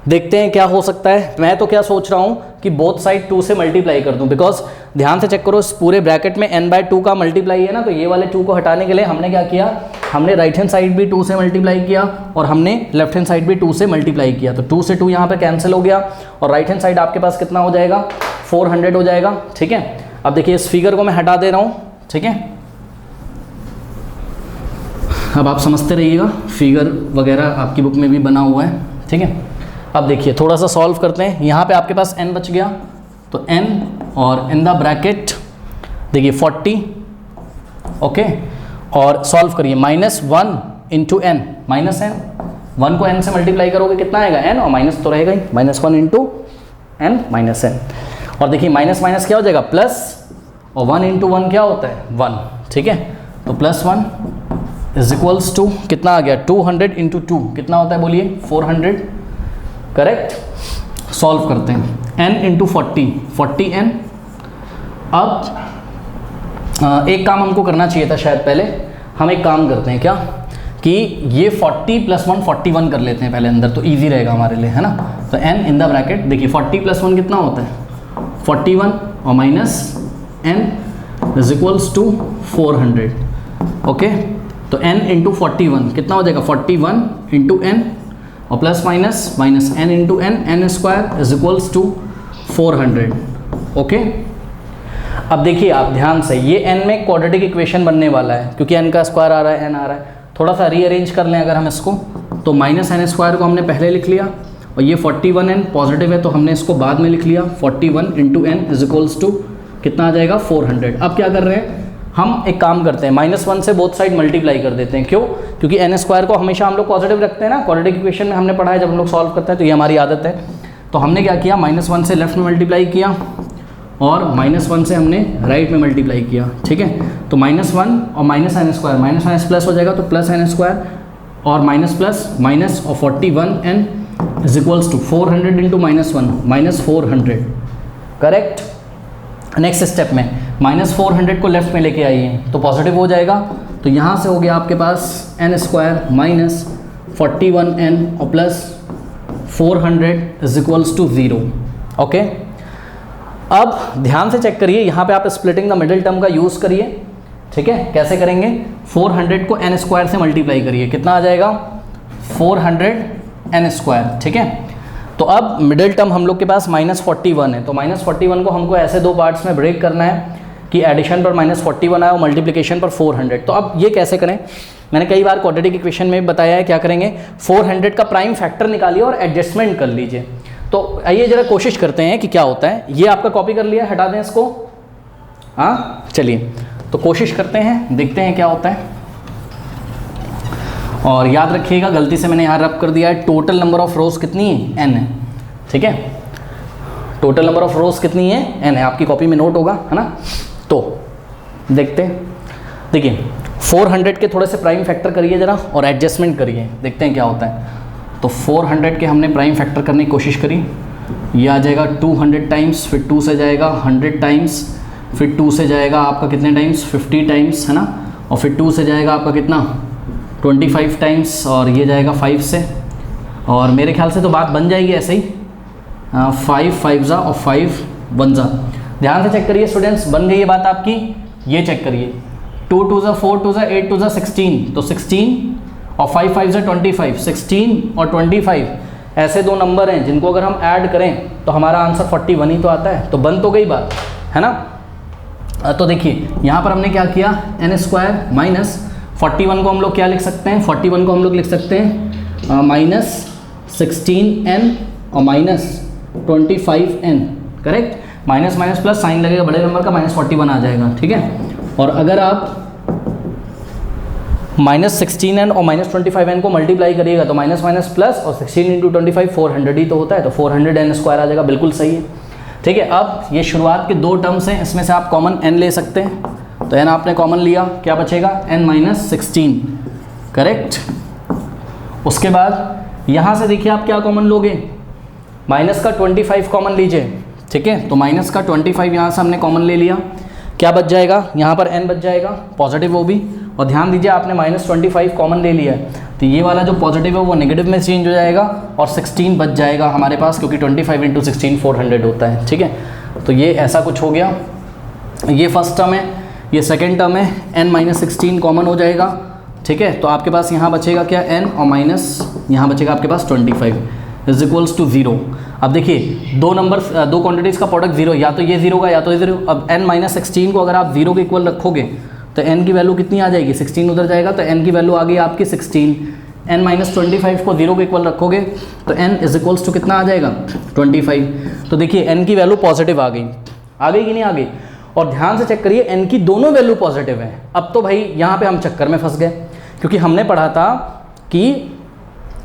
देखते हैं क्या हो सकता है। मैं तो क्या सोच रहा हूँ कि बोथ साइड 2 से मल्टीप्लाई कर दूँ, बिकॉज ध्यान से चेक करो, इस पूरे ब्रैकेट में n/2 का मल्टीप्लाई है ना, तो ये वाले 2 को हटाने के लिए हमने क्या किया? हमने राइट हैंड साइड भी 2 से मल्टीप्लाई किया और हमने लेफ्ट हैंड साइड भी 2 से मल्टीप्लाई किया। तो 2 से 2 यहाँ पे कैंसिल हो गया और राइट हैंड साइड आपके पास कितना हो जाएगा? 400 हो जाएगा, ठीक है। अब देखिए इस फिगर को मैं हटा दे रहा हूँ, ठीक है। अब आप समझते रहिएगा, फिगर वगैरह आपकी बुक में भी बना हुआ है, ठीक है। अब देखिए थोड़ा सा सॉल्व करते हैं। यहाँ पे आपके पास n बच गया, तो n और इन द ब्रैकेट देखिए 40, ओके। और सॉल्व करिए, -1 इंटू n, -n, 1 को n से मल्टीप्लाई करोगे कितना आएगा? n, और माइनस तो रहेगा ही, -1 इंटू n -n। और देखिए माइनस माइनस क्या हो जाएगा? प्लस, और 1 इंटू 1 क्या होता है? 1, ठीक है। तो +1 इज इक्वल्स टू कितना आ गया? 200 इंटू 2 कितना होता है बोलिए? 400, करेक्ट। सॉल्व करते हैं, n इंटू 40n। अब एक काम हमको करना चाहिए था शायद पहले। हम एक काम करते हैं क्या कि ये 40 + 1 41 कर लेते हैं पहले अंदर, तो इजी रहेगा हमारे लिए, है ना। तो n इन द ब्रैकेट देखिए 40 + 1 कितना होता है? 41, और minus n is equals to 400, okay. तो n इंटू 41 कितना हो जाएगा? 41 इंटू n, और plus minus n into n square is equals to 400, okay. अब देखिए आप ध्यान से, ये n में क्वाड्रेटिक इक्वेशन बनने वाला है क्योंकि n का स्क्वायर आ रहा है, n आ रहा है। थोड़ा सा रीअरेंज कर लें अगर हम इसको, तो -n² को हमने पहले लिख लिया, और ये 41n पॉजिटिव है तो हमने इसको बाद में लिख लिया। 41 into n is equals to कितना आ जाएगा? 400। अब क्या कर रहे हैं हम? एक काम करते हैं, -1 से बोथ साइड मल्टीप्लाई कर देते हैं। क्यों? क्योंकि n² को हमेशा हम लोग पॉजिटिव रखते हैं ना, क्वाड्रेटिक इक्वेशन में हमने पढ़ा है जब हम लोग सॉल्व करते हैं, तो ये हमारी आदत है। तो हमने क्या किया? -1 से लेफ्ट में मल्टीप्लाई किया और -1 से हमने राइट में मल्टीप्लाई किया, ठीक है। तो -1 और -n², -n प्लस हो जाएगा तो +n² और माइनस प्लस माइनस, और 41n is equals to 400 into -1 -400, correct. Next step में -400 को लेफ्ट में लेके आइए तो पॉजिटिव हो जाएगा। तो यहाँ से हो गया आपके पास n² माइनस 41n और plus 400 is equals to 0, okay. अब ध्यान से चेक करिए, यहाँ पे आप स्प्लिटिंग द मिडिल टर्म का यूज़ करिए, ठीक है। कैसे करेंगे? 400 को n² से मल्टीप्लाई करिए, कितना आ जाएगा? 400n², ठीक है। तो अब मिडिल टर्म हम लोग के पास -41 है, तो -41 को हमको ऐसे दो पार्ट्स में ब्रेक करना है कि एडिशन पर -41 आए और मल्टीप्लिकेशन पर 400। तो अब ये कैसे करें, मैंने कई बार क्वाड्रेटिक इक्वेशन में बताया है, क्या करेंगे, 400 का प्राइम फैक्टर निकालिए और एडजस्टमेंट कर लीजिए। तो आइए जरा कोशिश करते हैं कि क्या होता है। ये आपका कॉपी कर लिया, हटा दें इसको, हाँ चलिए तो कोशिश करते हैं, देखते हैं क्या होता है। और याद रखिएगा गलती से मैंने यहाँ रब कर दिया है, टोटल नंबर ऑफ रोज कितनी है, n है, ठीक है। टोटल नंबर ऑफ रोज कितनी है, n है, आपकी कॉपी में नोट होगा, है ना। तो देखते हैं, देखिए 400 के थोड़े से प्राइम फैक्टर करिए ज़रा और एडजस्टमेंट करिए, देखते हैं क्या होता है। तो 400 के हमने प्राइम फैक्टर करने की कोशिश करी, ये आ जाएगा 200 टाइम्स, फिर 2 से जाएगा 100 टाइम्स, फिर 2 से जाएगा आपका कितने टाइम्स, 50 टाइम्स, है ना। और फिर 2 से जाएगा आपका कितना, 25 टाइम्स, और ये जाएगा 5 से। और मेरे ख्याल से तो बात बन जाएगी ऐसे ही, 5 5 जा और 5 1 जा। ध्यान से चेक करिए स्टूडेंट्स, बन गई ये बात आपकी। ये चेक करिए, 2 2 जा 4 2 जा 8 2 जा 16, तो 16 और 5 5 जा 25, 16 और 25 ऐसे दो नंबर हैं जिनको अगर हम ऐड करें तो हमारा आंसर 41 ही तो आता है। तो बन तो गई बात, है ना। तो देखिए यहाँ पर हमने क्या किया, n² माइनस 41 को हम लोग क्या लिख सकते हैं, 41 को हम लोग लिख सकते हैं -16n और -25n, correct. Minus minus plus sign लगेगा बड़े नंबर का, -41 आ जाएगा, ठीक है। और अगर आप -16n और -25n को मल्टीप्लाई करिएगा तो माइनस माइनस प्लस, और 16 × 25 400 ही तो होता है, तो 400n² आ जाएगा, बिल्कुल सही है, ठीक है। अब ये शुरुआत के दो टर्म्स हैं, इसमें से आप कॉमन n ले सकते हैं, तो n आपने कॉमन लिया, क्या बचेगा, n - 16, करेक्ट। उसके बाद यहाँ से देखिए आप क्या कॉमन लोगे, माइनस का 25 कॉमन लीजिए, ठीक है। तो माइनस का 25 यहाँ से हमने कॉमन ले लिया, क्या बच जाएगा, यहाँ पर n बच जाएगा, पॉजिटिव वो भी। और ध्यान दीजिए आपने -25 कॉमन ले लिया है, तो ये वाला जो पॉजिटिव है वो नेगेटिव में चेंज हो जाएगा और 16 बच जाएगा हमारे पास, क्योंकि 25 × 16 400 होता है, ठीक है। तो ये ऐसा कुछ हो गया, ये फर्स्ट टर्म है, ये सेकेंड टर्म है, n - 16 कॉमन हो जाएगा, ठीक है। तो आपके पास यहाँ बचेगा क्या, n और माइनस यहाँ बचेगा आपके पास 25 = 0। अब देखिए दो नंबर, दो क्वांटिटीज़ का प्रोडक्ट 0, या तो ये 0 का या तो ये 0। अब n - 16 को अगर आप 0 के इक्वल रखोगे तो n की वैल्यू कितनी आ जाएगी, 16 उधर जाएगा, तो n की वैल्यू आ गई आपकी 16। n - 25 को 0 के इक्वल रखोगे तो n = कितना आ जाएगा, 25। तो देखिए n की वैल्यू पॉजिटिव आ गई कि नहीं आ गई। और ध्यान से चेक करिए n की दोनों वैल्यू पॉजिटिव है। अब तो भाई यहाँ पे हम चक्कर में फंस गए, क्योंकि हमने पढ़ा था कि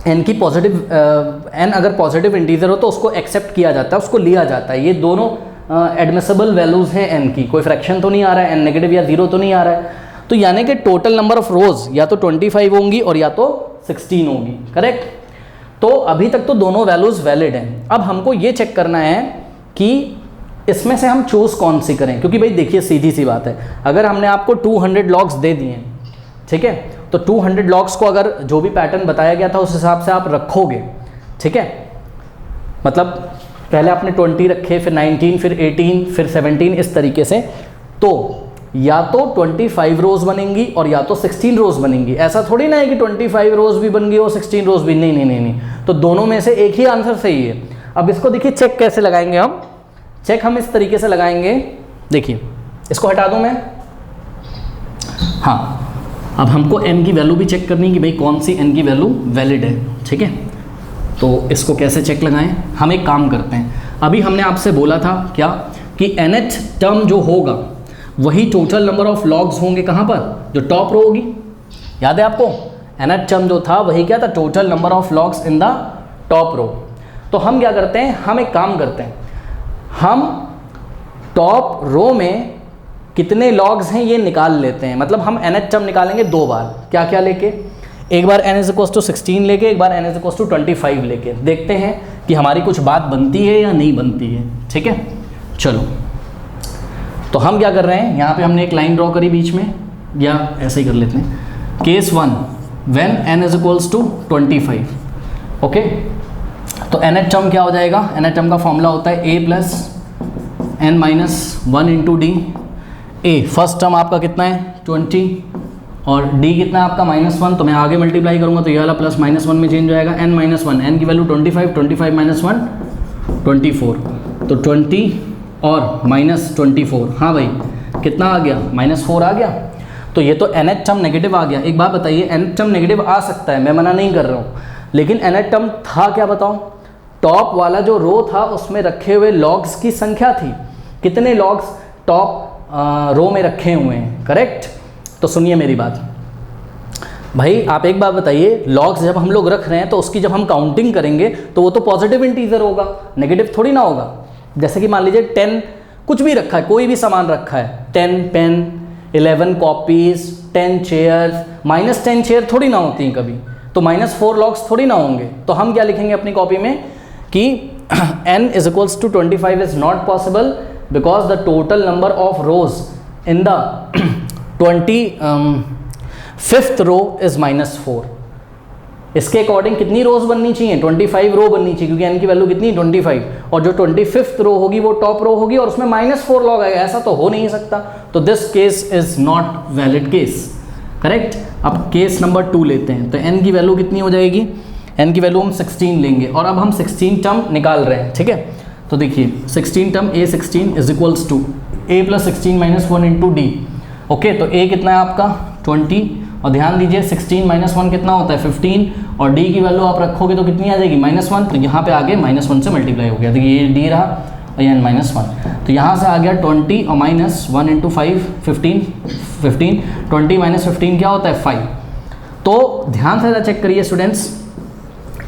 n की पॉजिटिव n अगर पॉजिटिव इंटीजर हो तो उसको एक्सेप्ट किया जाता है, उसको लिया जाता है। ये दोनों एडमिसेबल वैल्यूज़ हैं n की, कोई फ्रैक्शन तो नहीं आ रहा है, n नेगेटिव या 0 तो नहीं आ रहा है। तो यानी कि टोटल नंबर ऑफ रोज या तो 25 होंगी और या तो 16 होगी, करेक्ट। तो अभी तक तो दोनों वैल्यूज़ वैलिड हैं। अब हमको ये चेक करना है कि इसमें से हम चूज़ कौन सी करें, क्योंकि भाई देखिए सीधी सी बात है, अगर हमने आपको 200 लॉग्स दे दिए, ठीक है, तो 200 लॉग्स को अगर जो भी पैटर्न बताया गया था उस हिसाब से आप रखोगे, ठीक है। मतलब पहले आपने 20 रखे, फिर 19, फिर 18, फिर 17, इस तरीके से, तो या तो 25 रोज बनेंगी और या तो 16 रोज बनेंगी। ऐसा थोड़ी ना है कि 25 रोज भी बन गई और 16 रोज भी, नहीं। तो दोनों में से एक ही आंसर सही है। अब इसको देखिए चेक कैसे लगाएंगे हम, चेक हम इस तरीके से लगाएंगे, देखिए इसको हटा दूं मैं, हाँ। अब हमको n की वैल्यू भी चेक करनी है कि भाई कौन सी n की वैल्यू वैलिड है, ठीक है। तो इसको कैसे चेक लगाएं, हम एक काम करते हैं, अभी हमने आपसे बोला था क्या कि nth टर्म जो होगा वही टोटल नंबर ऑफ लॉग्स होंगे, कहाँ पर, जो टॉप रो होगी, याद है आपको। nth टर्म जो था वही क्या था, total number of logs in the top row. तो हम क्या करते हैं, हम एक काम करते हैं, हम टॉप रो में कितने लॉग्स हैं ये निकाल लेते हैं। मतलब हम nth टर्म निकालेंगे दो बार, क्या क्या लेके, एक बार n = 16 लेके, एक बार n = 25 लेके। देखते हैं कि हमारी कुछ बात बनती है या नहीं बनती है, ठीक है। चलो तो हम क्या कर रहे हैं, यहाँ पे हमने एक लाइन ड्रॉ करी बीच में, या ऐसे ही कर लेते हैं, केस 1 व्हेन n = 25, ओके। तो nth टर्म क्या हो जाएगा, nth टर्म का फॉर्मूला होता है a + n - 1 × d। a first term आपका कितना है 20, और d कितना है आपका -1, तो मैं आगे मल्टीप्लाई करूँगा तो ये वाला प्लस -1 में चेंज हो जाएगा, n-1, n की वैल्यू 25, 25 - 1 24, तो 20 और -24, हाँ भाई कितना आ गया, -4 आ गया। तो ये तो nth टर्म नेगेटिव आ गया। एक बात बताइए, nth टर्म नेगेटिव आ सकता है, मैं मना नहीं कर रहा हूँ, लेकिन nth टर्म था क्या बताओ, टॉप वाला जो रो था उसमें रखे हुए लॉग्स की संख्या थी। कितने लॉग्स टॉप रो में रखे हुए हैं, करेक्ट। तो सुनिए मेरी बात भाई, आप एक बात बताइए, लॉग्स जब हम लोग रख रहे हैं तो उसकी जब हम काउंटिंग करेंगे तो वो तो पॉजिटिव इंटीजर होगा, नेगेटिव थोड़ी ना होगा। जैसे कि मान लीजिए 10 कुछ भी रखा है, कोई भी सामान रखा है, 10 पेन, 11 कॉपीज, 10 चेयर्स, -10 चेयर थोड़ी ना होती हैं कभी, तो -4 लॉग्स थोड़ी ना होंगे। तो हम क्या लिखेंगे अपनी कॉपी में कि n = 25 is not possible because the total number of rows in the 25th row is -4। इसके अकॉर्डिंग कितनी रोज बननी चाहिए, 25 रो बननी चाहिए, क्योंकि n की वैल्यू कितनी 25, और जो 25th रो होगी वो टॉप रो होगी और उसमें -4 लॉग आएगा, ऐसा तो हो नहीं सकता। तो this case is not valid case, correct. अब केस नंबर 2 लेते हैं, तो n की वैल्यू कितनी हो जाएगी, n की वैल्यू हम 16 लेंगे, और अब हम 16 टर्म निकाल रहे हैं, ठीक है। तो देखिए 16 term a16 is equals to a + 16 - 1 × d, okay. तो a कितना है आपका 20, और ध्यान दीजिए 16 - 1 कितना होता है 15, और d की वैल्यू आप रखोगे तो कितनी आ जाएगी -1, तो यहाँ पे आगे -1 से मल्टीप्लाई हो गया, देखिए ये d रहा और ये n-1, तो यहाँ से आ गया 20 और -1 × 5 15, 20 - 15 क्या होता है 5। तो ध्यान से चेक करिए स्टूडेंट्स,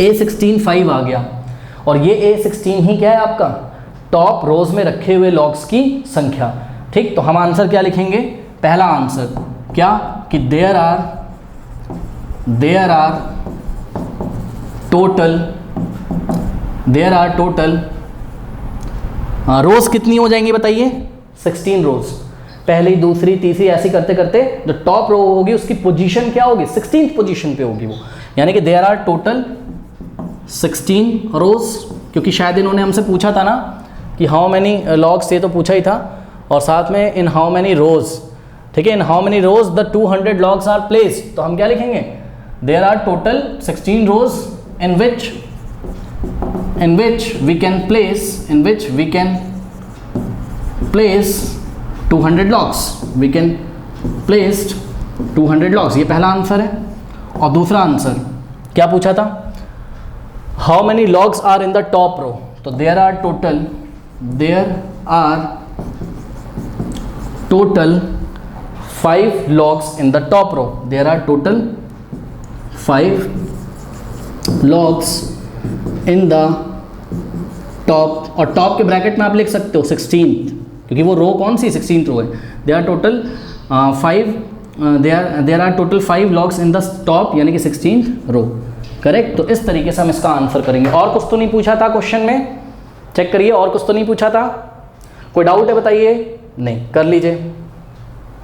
a16 5 आ गया, और ये a16 ही क्या है आपका टॉप रोज में रखे हुए लॉग्स की संख्या, ठीक। तो हम आंसर क्या लिखेंगे, पहला आंसर क्या कि देयर आर टोटल रोज कितनी हो जाएंगी बताइए, 16 रोज। पहली, दूसरी, तीसरी ऐसी करते करते जो टॉप रो होगी उसकी पोजीशन क्या होगी, 16th पोजीशन पे होगी वो, यानी कि देयर आर टोटल 16 रोज, क्योंकि शायद इन्होंने हमसे पूछा था ना कि हाउ मैनी लॉग्स, ये तो पूछा ही था, और साथ में इन हाउ मैनी रोज, ठीक है, in how many rows the 200 logs are placed. तो हम क्या लिखेंगे, there are total 16 rows in which we can place 200 logs, we can place 200 logs, ये पहला आंसर है। और दूसरा आंसर क्या पूछा था, how many logs are in the top row, तो there are total 5 logs in the top row, there are total 5 logs in the top, और टॉप के ब्रैकेट में आप लिख सकते हो 16th, क्योंकि वो रो कौन सी 16th रो है। There are total 5 logs in the top, यानी कि 16th रो, करेक्ट। तो इस तरीके से हम इसका आंसर करेंगे। और कुछ तो नहीं पूछा था क्वेश्चन में, चेक करिए, और कुछ तो नहीं पूछा था, कोई डाउट है बताइए, नहीं, कर लीजिए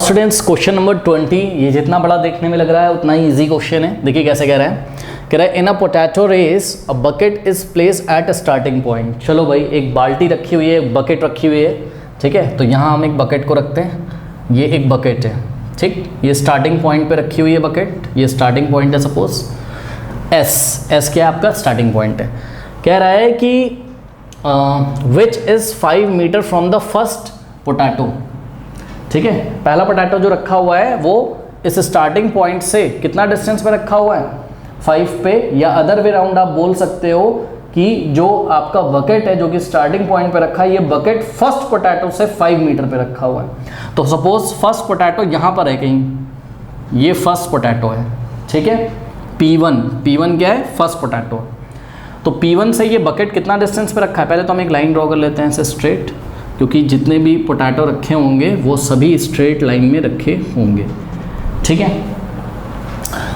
स्टूडेंट्स। क्वेश्चन नंबर 20, ये जितना बड़ा देखने में लग रहा है उतना ही इजी क्वेश्चन है। देखिए कैसे कह रहा है, in a potato race a bucket is place at a starting point. चलो भाई, एक बाल्टी रखी हुई है, एक बकेट रखी हुई है, ठीक है। तो यहाँ हम एक बकेट को रखते हैं, ये एक बकेट है, ठीक, ये स्टार्टिंग पॉइंट पे रखी हुई है बकेट, ये स्टार्टिंग पॉइंट है सपोज एस क्या है आपका स्टार्टिंग पॉइंट है। कह रहा है कि which is 5 metre from the first potato, ठीक है। पहला पोटैटो जो रखा हुआ है वो इस स्टार्टिंग पॉइंट से कितना डिस्टेंस पे रखा हुआ है 5 पे, या अदर वे राउंड आप बोल सकते हो कि जो आपका बकेट है जो कि स्टार्टिंग पॉइंट पे रखा है, ये बकेट फर्स्ट पोटैटो से 5 मीटर पे रखा हुआ है। तो सपोज फर्स्ट पोटैटो यहाँ पर है कहीं, ये फर्स्ट पोटैटो है, ठीक है। P1 क्या है, फर्स्ट पोटैटो। तो P1 से ये बकेट कितना डिस्टेंस पे रखा है, पहले तो हम एक लाइन ड्रॉ कर लेते हैं ऐसे स्ट्रेट, क्योंकि जितने भी पोटैटो रखे होंगे वो सभी स्ट्रेट लाइन में रखे होंगे, ठीक है।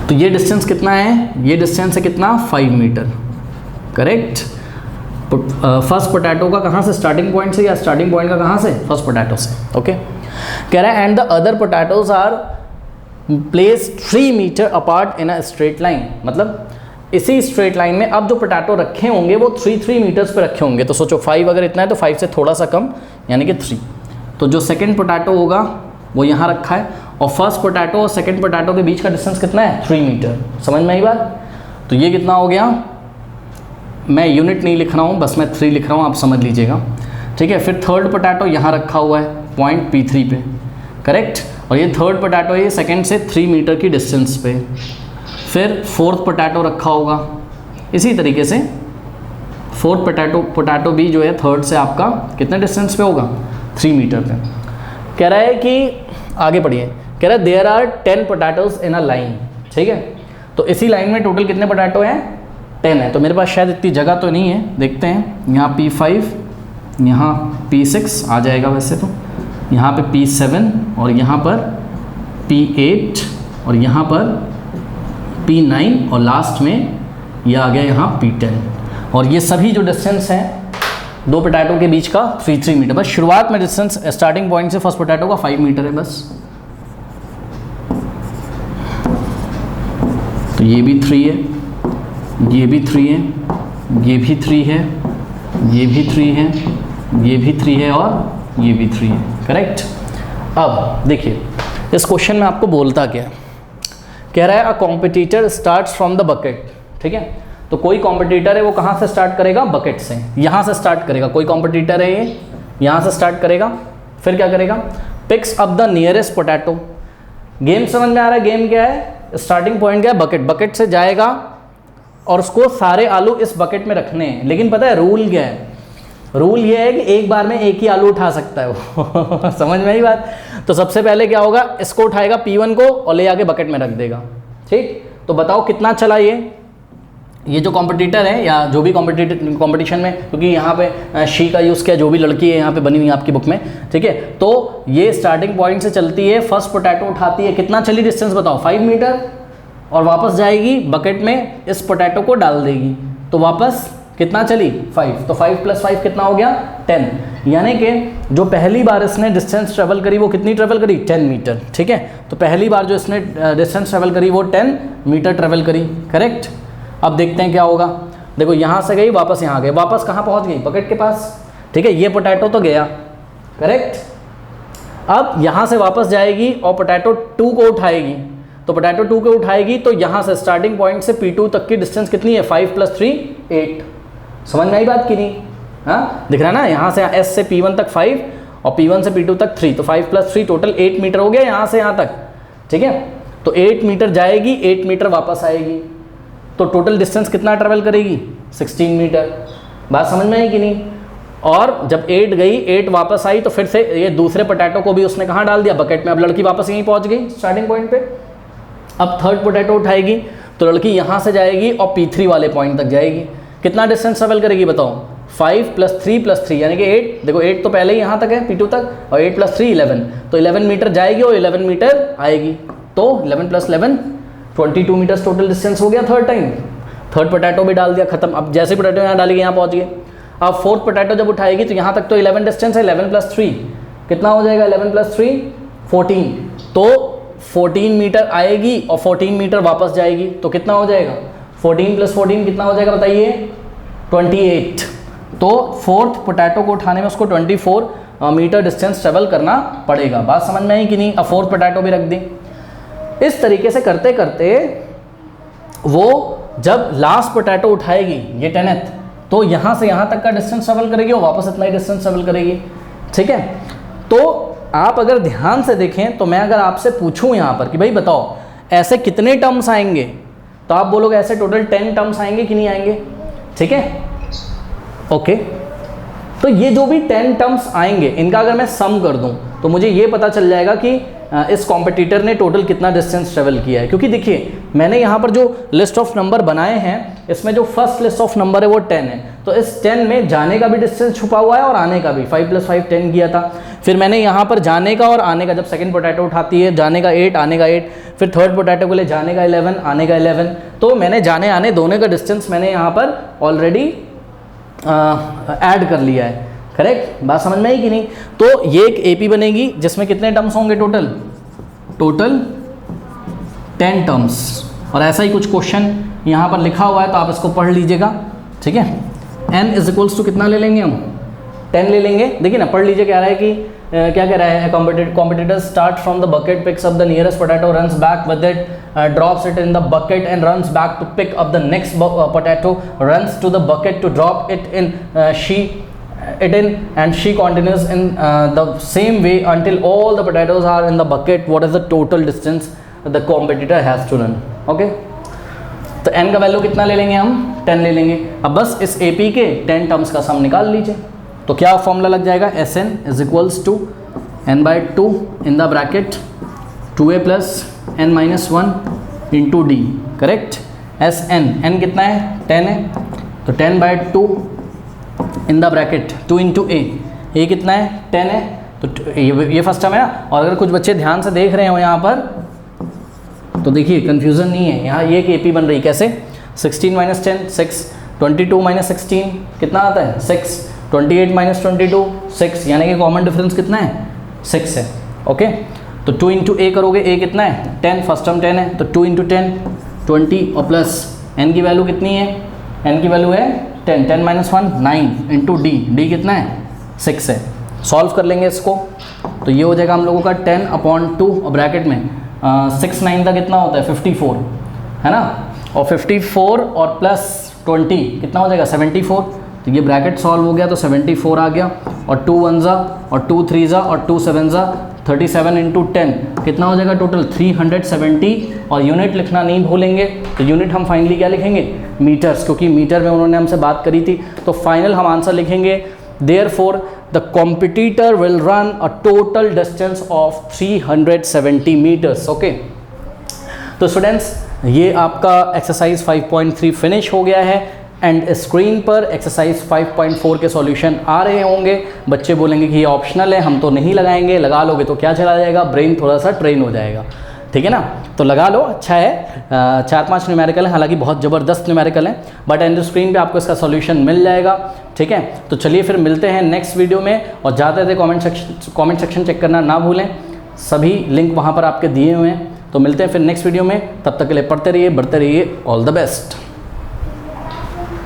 तो ये डिस्टेंस कितना है, ये डिस्टेंस है कितना 5 मीटर, करेक्ट। फर्स्ट पोटैटो का कहाँ से, स्टार्टिंग पॉइंट से, या स्टार्टिंग पॉइंट का कहाँ से, फर्स्ट पोटैटो से, ओके। कह रहा है and the other potatoes are place 3 metre apart in a straight line, मतलब इसी स्ट्रेट लाइन में अब जो पोटैटो रखे होंगे वो 3 मीटर्स पे रखे होंगे। तो सोचो 5 अगर इतना है तो 5 से थोड़ा सा कम, यानी कि 3। तो जो सेकंड पोटैटो होगा वो यहाँ रखा है, और फर्स्ट पोटैटो और सेकंड पोटैटो के बीच का डिस्टेंस कितना है 3 मीटर। समझ में आई बात? तो ये कितना हो गया, मैं यूनिट नहीं लिख रहा हूँ, बस मैं 3 लिख रहा हूँ, आप समझ लीजिएगा, ठीक है। फिर थर्ड पोटैटो यहाँ रखा हुआ है पॉइंट P3 पे, करेक्ट, और ये थर्ड पोटैटो ये सेकंड से 3 मीटर की डिस्टेंस पे। फिर फोर्थ पोटैटो रखा होगा इसी तरीके से, फोर्थ पोटैटो भी जो है थर्ड से आपका कितने डिस्टेंस पे होगा 3 मीटर पे। कह रहा है कि आगे पढ़िए, कह रहा है there are 10 potatoes in a line, ठीक है। तो इसी लाइन में टोटल कितने पोटैटो हैं 10 है। तो मेरे पास शायद इतनी जगह तो नहीं है, देखते हैं। यहाँ P5, यहाँ P6 आ जाएगा वैसे तो, यहाँ पे P7 और यहाँ पर P8 और यहाँ पर P9 और लास्ट में ये आ गया यहाँ P10। और ये सभी जो डिस्टेंस हैं दो पोटैटो के बीच का 3 मीटर। बस शुरुआत में डिस्टेंस स्टार्टिंग पॉइंट से फर्स्ट पोटैटो का 5 मीटर है बस। तो ये भी 3 है, ये भी 3 है, ये भी 3 है, ये भी 3 है, ये भी 3 है और ये भी 3 है, करेक्ट। अब देखिए इस क्वेश्चन में आपको बोलता क्या है, कह रहा है अ competitor starts from the bucket, ठीक है। तो कोई कॉम्पिटिटर है वो कहाँ से स्टार्ट करेगा, बकेट से, यहाँ से स्टार्ट करेगा। कोई कॉम्पिटिटर है ये यहाँ से स्टार्ट करेगा, फिर क्या करेगा, pics up the nearest potato. Game समझ में आ रहा है, गेम क्या है, स्टार्टिंग पॉइंट क्या है बकेट, बकेट से जाएगा और उसको सारे आलू इस बकेट में रखने हैं। लेकिन पता है रूल क्या है, रूल ये है कि एक बार में एक ही आलू उठा सकता है वो समझ में आई बात। तो सबसे पहले क्या होगा, इसको उठाएगा P1 को और ले आके बकेट में रख देगा, ठीक। तो बताओ कितना चला ये जो कॉम्पिटिटर है या जो भी कॉम्पिटिशन में, क्योंकि यहाँ पे शी का यूज़ किया, जो भी लड़की है यहाँ पे बनी हुई है आपकी बुक में, ठीक है। तो ये स्टार्टिंग पॉइंट से चलती है, फर्स्ट पोटैटो उठाती है, कितना चली डिस्टेंस बताओ 5 मीटर, और वापस जाएगी बकेट में इस पोटैटो को डाल देगी, तो वापस कितना चली 5। तो 5 + 5 कितना हो गया 10। यानी कि जो पहली बार इसने डिस्टेंस ट्रेवल करी वो कितनी ट्रेवल करी 10 मीटर, ठीक है। तो पहली बार जो इसने डिस्टेंस ट्रेवल करी वो 10 मीटर ट्रेवल करी, करेक्ट। अब देखते हैं क्या होगा। देखो यहाँ से गई, वापस यहाँ गई, वापस कहाँ पहुँच गई, बकेट के पास, ठीक है। ये पोटैटो तो गया, करेक्ट। अब यहाँ से वापस जाएगी और पोटैटो 2 को उठाएगी। तो पोटैटो 2 को उठाएगी तो यहाँ से स्टार्टिंग पॉइंट से P2 तक की डिस्टेंस कितनी है 5 + 3 8। समझ में आई बात कि नहीं? हाँ दिख रहा है ना, यहाँ से S से P1 तक 5 और P1 से P2 तक 3, तो 5 + 3 टोटल 8 मीटर हो गया यहाँ से यहाँ तक, ठीक है। तो 8 मीटर जाएगी, 8 मीटर वापस आएगी, तो टोटल डिस्टेंस कितना ट्रेवल करेगी 16 मीटर। बात समझ में आई कि नहीं? और जब 8 गई, 8 वापस आई, तो फिर से ये दूसरे पोटैटो को भी उसने कहाँ डाल दिया, बकेट में। अब लड़की वापस यहीं पहुँच गई स्टार्टिंग पॉइंट पे। अब थर्ड पोटैटो उठाएगी तो लड़की यहाँ से जाएगी और P3 वाले पॉइंट तक जाएगी। कितना डिस्टेंस ट्रेवल करेगी बताओ 5 + 3 + 3 यानी कि 8। देखो 8 तो पहले ही यहाँ तक है P2 तक, और 8 + 3 11, तो 11 मीटर जाएगी और 11 मीटर आएगी। तो 11 + 11 22 मीटर टोटल डिस्टेंस हो गया थर्ड टाइम। थर्ड पोटैटो भी डाल दिया, खत्म। अब जैसे पोटैटो यहाँ डालेगी यहाँ पहुँच गए। अब फोर्थ पोटैटो जब उठाएगी तो यहाँ तक तो 11 डिस्टेंस है, 11 + 3 कितना हो जाएगा, 11 + 3 14। तो 14 मीटर आएगी और 14 मीटर वापस जाएगी, तो कितना हो जाएगा 14 + 14 कितना हो जाएगा बताइए 28। तो फोर्थ पोटैटो को उठाने में उसको 24 मीटर डिस्टेंस ट्रेवल करना पड़ेगा। बात समझ में आई कि नहीं? अब फोर्थ पोटैटो भी रख दी। इस तरीके से करते करते वो जब लास्ट पोटैटो उठाएगी ये 10th, तो यहाँ से यहाँ तक का डिस्टेंस ट्रेवल करेगी और वापस इतना ही डिस्टेंस ट्रेवल करेगी, ठीक है। तो आप अगर ध्यान से देखें तो मैं अगर आपसे पूछूं यहाँ पर कि भाई बताओ ऐसे कितने टर्म्स आएंगे, तो आप बोलोगे ऐसे टोटल 10 टर्म्स आएंगे कि नहीं आएंगे, ठीक है, ओके। तो ये जो भी 10 टर्म्स आएंगे इनका अगर मैं सम कर दूं तो मुझे ये पता चल जाएगा कि इस कॉम्पिटिटर ने टोटल कितना डिस्टेंस ट्रेवल किया है। क्योंकि देखिए मैंने यहाँ पर जो लिस्ट ऑफ नंबर बनाए हैं इसमें जो फर्स्ट लिस्ट ऑफ नंबर है वो 10 है, तो इस 10 में जाने का भी डिस्टेंस छुपा हुआ है और आने का भी। 5 + 5 10 किया था। फिर मैंने यहाँ पर जाने का और आने का, जब सेकंड पोटैटो उठाती है जाने का 8 आने का 8, फिर थर्ड पोटैटो के लिए जाने का 11 आने का 11, तो मैंने जाने आने दोनों का डिस्टेंस मैंने यहाँ पर ऑलरेडी ऐड कर लिया है, करेक्ट। बात समझ में आई कि नहीं? तो ये एक AP बनेगी जिसमें कितने टर्म्स होंगे टोटल 10 टर्म्स। और ऐसा ही कुछ क्वेश्चन यहाँ पर लिखा हुआ है तो आप इसको पढ़ लीजिएगा, ठीक है। n = कितना ले लेंगे हम 10 ले लेंगे। देखिए ना, पढ़ लीजिए क्या रहा है कि क्या कह रहा है, competitor start from the bucket, picks up the nearest potato, runs back with it, drops it in the bucket and runs back to pick up the next potato, runs to the bucket to drop it in and she continues in the same way until all the potatoes are in the bucket. What is the total distance the competitor has to run? Okay, तो n का value कितना ले लेंगे हम, 10 ले लेंगे। अब बस इस AP के 10 टर्म्स का सम निकाल लीजिए। तो क्या फॉर्मूला लग जाएगा, Sn is equals to n/2 in the bracket 2a plus n-1 into d, correct. Sn, n कितना है, 10 है, तो 10/2 in the bracket 2 into a कितना है, 10 है, तो ये फर्स्ट टर्म है ना। और अगर कुछ बच्चे ध्यान से देख रहे हो यहाँ पर तो देखिए कन्फ्यूज़न नहीं है, यहाँ ये एक AP बन रही, कैसे, 16 - 10 6, 22 - 16 कितना आता है, 6, 28 - 22 6, यानी कि कॉमन डिफरेंस कितना है, 6 है। ओके, तो 2 इंटू a करोगे, a कितना है, 10, फर्स्ट टर्म 10 है, तो 2 इंटू 10 20 और प्लस n की वैल्यू कितनी है, n की वैल्यू है 10, 10 - 1 9 इंटू d कितना है, 6 है। सॉल्व कर लेंगे इसको, तो ये हो जाएगा हम लोगों का 10/2 और ब्रैकेट में 6 9 का कितना होता है, 54 है ना, और 54 और प्लस 20 कितना हो जाएगा, 74। तो ये ब्रैकेट सॉल्व हो गया, तो 74 आ गया, और 2 1 जा और 2 3 जा और 2 7 जा 37 इंटू 10 कितना हो जाएगा टोटल, 370। और यूनिट लिखना नहीं भूलेंगे, तो यूनिट हम फाइनली क्या लिखेंगे, मीटर्स, क्योंकि मीटर में उन्होंने हमसे बात करी थी। तो फाइनल हम आंसर लिखेंगे, therefore the competitor will run a total distance of 370 metres. Okay, तो स्टूडेंट्स ये आपका एक्सरसाइज 5.3 फिनिश हो गया है एंड स्क्रीन पर एक्सरसाइज 5.4 के सॉल्यूशन आ रहे होंगे। बच्चे बोलेंगे कि ये ऑप्शनल है, हम तो नहीं लगाएंगे, लगा लोगे तो क्या चला जाएगा, ब्रेन थोड़ा सा ट्रेन हो जाएगा, ठीक है ना। तो लगा लो, अच्छा है। 4-5 न्यूमेरिकल है, हालांकि बहुत ज़बरदस्त न्यूमेरिकल है, बट एंड स्क्रीन पे आपको इसका सॉल्यूशन मिल जाएगा, ठीक है। तो चलिए फिर मिलते हैं नेक्स्ट वीडियो में, और जाते थे कमेंट सेक्शन चेक करना ना भूलें, सभी लिंक वहाँ पर आपके दिए हुए हैं। तो मिलते हैं फिर नेक्स्ट वीडियो में, तब तक के लिए पढ़ते रहिए, बढ़ते रहिए, ऑल द बेस्ट।